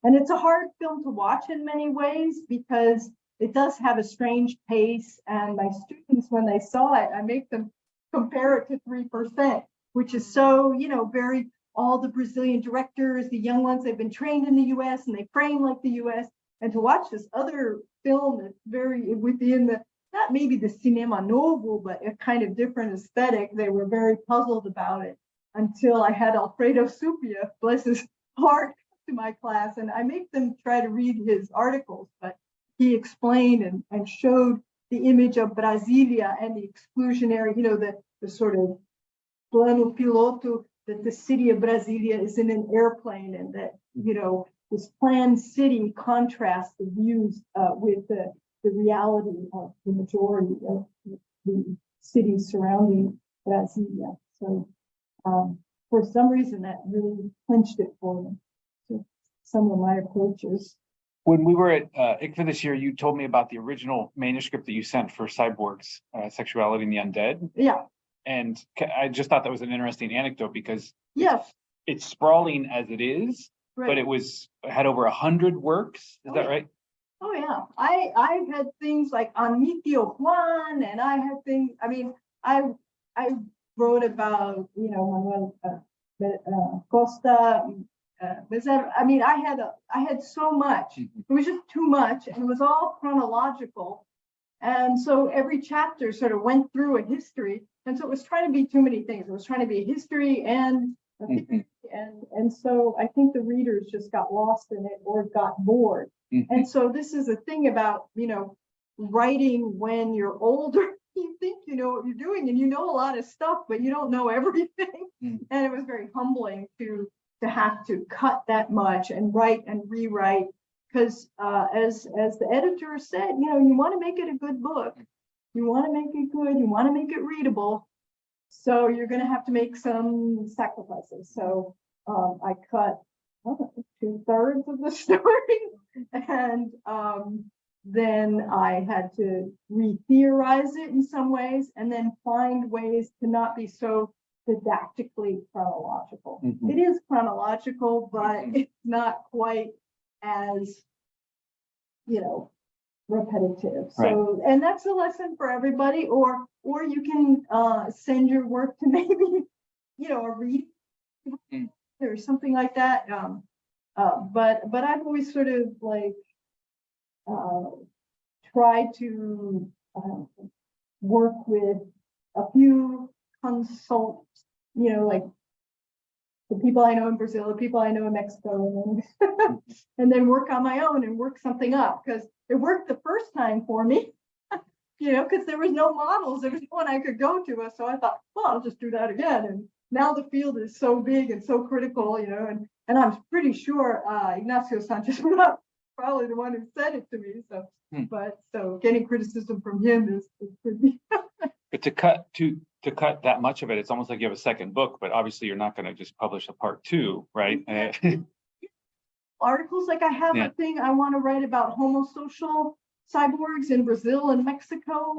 B: and it's a hard film to watch in many ways because it does have a strange pace. And my students, when they saw it, I make them compare it to 3%, which is so, very, all the Brazilian directors, the young ones, they've been trained in the US and they frame like the US. And to watch this other film that's very within the, not maybe the cinema novo, but a kind of different aesthetic, they were very puzzled about it until I had Alfredo Supia, bless his heart, to my class. And I make them try to read his articles, but he explained and showed the image of Brasilia and the exclusionary, the sort of plano piloto, that the city of Brasilia is in an airplane, and that, this planned city contrasts the views with the reality of the majority of the cities surrounding Brasilia. So for some reason that really clinched it for me. So some of my approaches.
D: When we were at ICFA this year, you told me about the original manuscript that you sent for Cyborg's Sexuality and the Undead.
B: Yeah.
D: And I just thought that was an interesting anecdote because
B: yes,
D: it's sprawling as it is, but it had over 100 works. Is that right?
B: Oh yeah, I had things like on Mi Tío Juan, and I had things. I mean, I wrote about Manuel Costa. I mean, I had so much. It was just too much, and it was all chronological. And so every chapter sort of went through a history, and so it was trying to be too many things. It was trying to be a history and a theory, and so I think the readers just got lost in it or got bored. And so this is a thing about writing when you're older. You think you know what you're doing, and you know a lot of stuff, but you don't know everything. And it was very humbling to have to cut that much and write and rewrite. Because as the editor said, you want to make it a good book. You want to make it good. You want to make it readable. So you're going to have to make some sacrifices. So I cut 2/3 of the story. And then I had to re-theorize it in some ways and then find ways to not be so didactically chronological. It is chronological, but it's not quite as repetitive. So and that's a lesson for everybody, or you can send your work to maybe a read or something like that. But I've always sort of like tried to work with a few consults, like the people I know in Brazil, the people I know in Mexico, and then work on my own and work something up, because it worked the first time for me. Because there was no models, there was no one I could go to. So I thought, well, I'll just do that again. And now the field is so big and so critical, and I'm pretty sure Ignacio Sanchez was probably the one who said it to me. So, so getting criticism from him is pretty.
D: But to cut that much of it, it's almost like you have a second book, but obviously you're not going to just publish a part 2, right?
B: Articles, like I have a thing I want to write about homosocial cyborgs in Brazil and Mexico,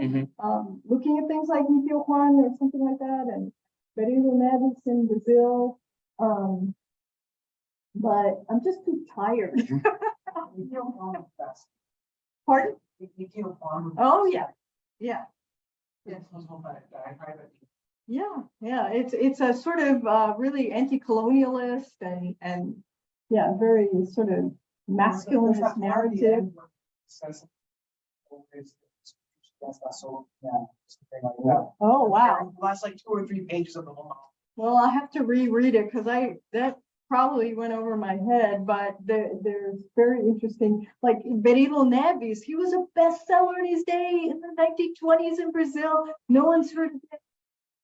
B: looking at things like Nitio Juan or something like that, and Berilo Neves in Brazil. But I'm just too tired. Pardon? Oh, yeah. Yeah. Yeah. It's a sort of really anti-colonialist and very sort of masculinist narrative. Oh, wow.
E: Last like 2 or 3 pages of the whole novel.
B: Well, I have to reread it because that probably went over my head, but there's very interesting, like Berilo Neves, he was a bestseller in his day in the 1920s in Brazil. No one's heard of it.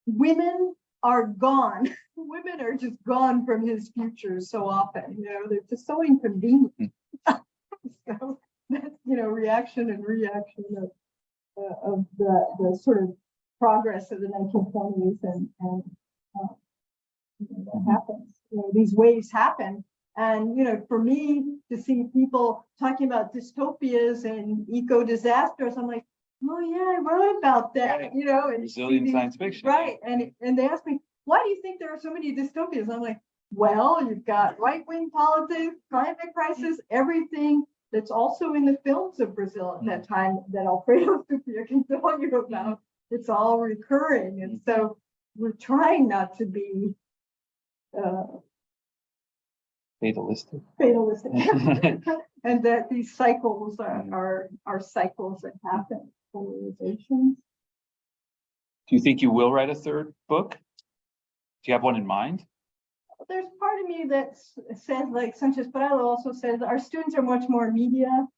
B: Women are gone. Women are just gone from his future so often, they're just so inconvenient. So that's, reaction and reaction of the sort of progress of the 1920s and what happens. These waves happen. And, for me to see people talking about dystopias and eco disasters, I'm like, oh yeah, I wrote about that,
D: Right.
B: And
D: Brazilian science fiction.
B: Right. And they asked me, why do you think there are so many dystopias? I'm like, well, you've got right-wing politics, climate crisis, everything that's also in the films of Brazil at that time that Alfredo Supia can tell you about. It's all recurring. And so we're trying not to be
D: Fatalistic.
B: and that these cycles are cycles that happen, polarizations.
D: Do you think you will write a 3rd book? Do you have one in mind?
B: There's part of me that says, like Sanchez Prado also says, our students are much more media.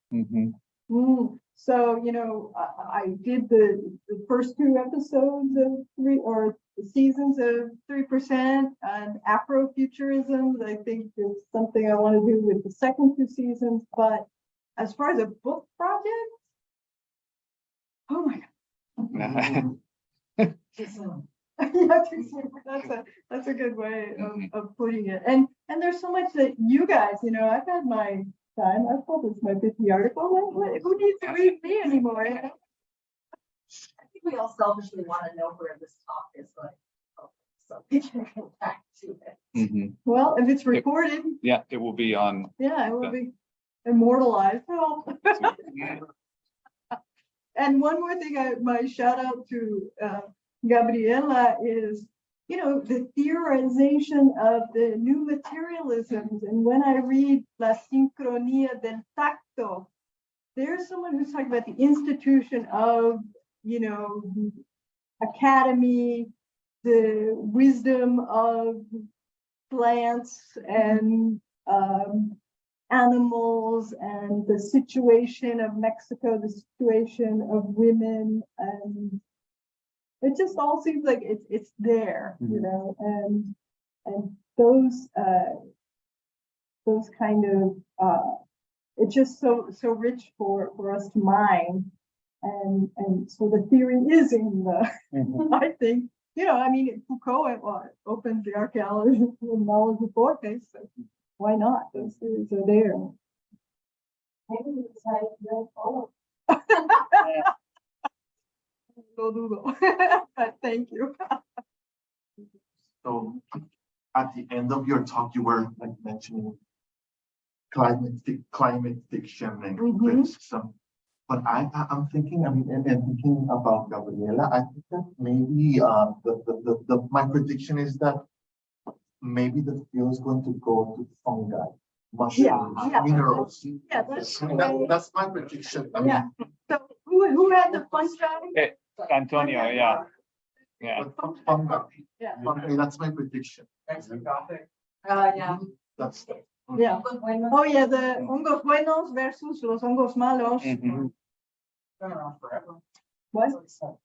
B: So, I did the first 2 episodes of seasons of 3%, and Afrofuturism, I think is something I want to do with the second 2 seasons. But as far as a book project, oh my God. That's a good way of putting it. And there's so much that you guys, I've had my time. I've published my 50 article. Who needs to read me anymore?
A: I think we all selfishly want to know where this talk is going. So we can go back to it.
B: Well, if it's recorded,
D: Yeah, it will be on.
B: it will be immortalized. Oh. And one more thing, my shout out to Gabriela is, the theorization of the new materialisms. And when I read La Sincronía del Tacto, there's someone who's talking about the institution of, the academy, the wisdom of plants and animals, and the situation of Mexico, the situation of women, and it just all seems like it's there, and those kind of it's just so rich for us to mine, and so the theory is in the I think, Foucault opened the archaeology and knowledge of Borges, so why not? Those theories are there. Maybe it's like they'll follow. No dudo. But thank you.
C: So at the end of your talk, you were like mentioning climate fiction and criticism. But I'm thinking, and thinking about Gabriela, I think that maybe my prediction is that maybe the field is going to go to fungi, mushrooms, minerals.
B: Yeah,
C: That's my prediction. I
B: mean, so who had the fungi?
D: Antonio, yeah.
C: Fungi.
B: Yeah.
C: Fungi, that's my prediction.
E: Thanks, Gothic.
A: Yeah.
C: That's,
B: Yeah. Oh, yeah, the hongos buenos versus los hongos malos.
D: Mhm.
E: Been around forever.
B: What?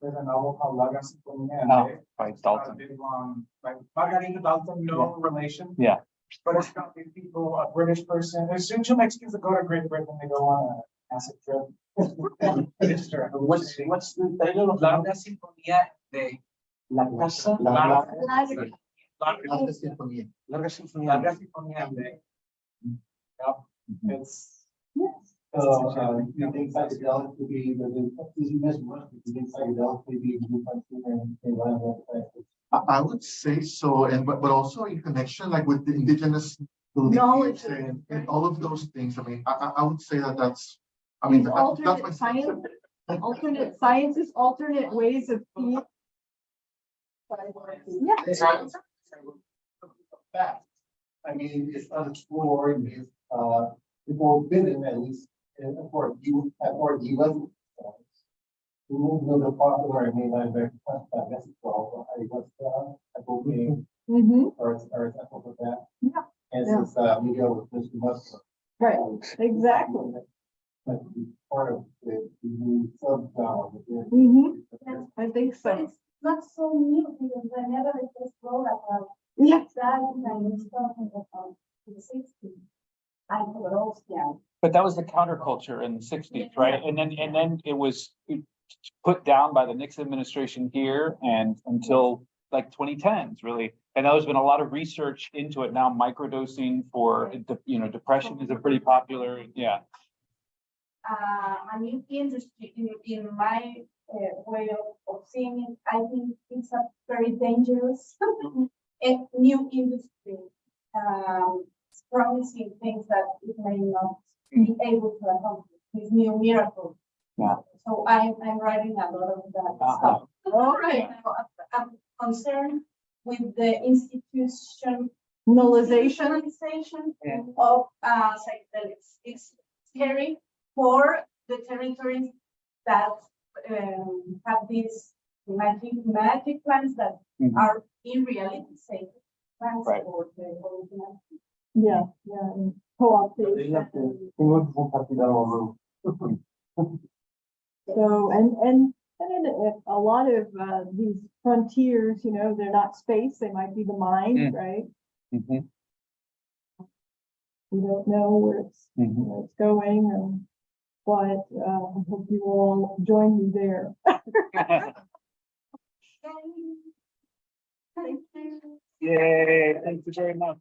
E: There's a novel called La Sinfonía.
D: Oh,
E: It's
D: by
E: got a
D: Dalton.
E: big long, like Margarita Dalton, no relation.
D: Yeah.
E: But it's got these people, a British person, there's two Mexicans that go to Great Britain, they go on a acid trip.
G: What's the title of
E: Larga Sinfonía de
G: La Casa?
C: Larga Sinfonía.
G: Larga Sinfonía.
E: Larga Sinfonía de. Yep, it's.
G: You think psychedelic could be you think psychedelic could be
C: I would say so, and but also in connection like with the indigenous
B: Knowledge.
C: beliefs and all of those things. I mean, I would say that that's, I mean, that's my
B: Alternate science, alternate sciences, alternate ways of being. Yeah.
G: Fact. I mean, it's unexplored, it's, people been at least, for you, for the level. We moved to the part where I mean, I very, I guess, well, I was, I go being,
B: Mm-hmm,
G: or it's for that.
B: Yeah.
G: And
B: Yeah.
G: since, media was just must.
B: right, exactly.
G: But part of the sub.
B: Mm-hmm, I think
H: But
B: so.
H: it's not so new because whenever I just wrote about
B: Yeah.
H: that, I was talking about the 60s. I could also, yeah.
D: But that was the counterculture in the sixties, right? And then it was put down by the Nixon administration here and until like 2010s, really. And there's been a lot of research into it now, microdosing for, depression is a pretty popular, yeah.
H: A new industry in my way of seeing it, I think it's a very dangerous new industry. It's promising things that it may not be able to accomplish, these new miracles.
D: Yeah.
H: So I'm writing a lot of that
D: Uh-huh.
H: stuff.
B: All
H: Right now, I'm concerned with the institution
B: Normalization.
D: Yeah.
H: of psychedelics. It's scary for the territories that have these magic plants that
D: Mhm.
H: are in reality safe plants
D: Right.
H: for the original.
B: Yeah, yeah, and co-optation. So, and in a lot of these frontiers, they're not space, they might be the mind,
D: Mm.
B: right?
D: Mhm,
B: We don't know where
D: mhm.
B: where it's going, but I hope you all join me there.
H: Thank you.
D: Yay, thank you very much.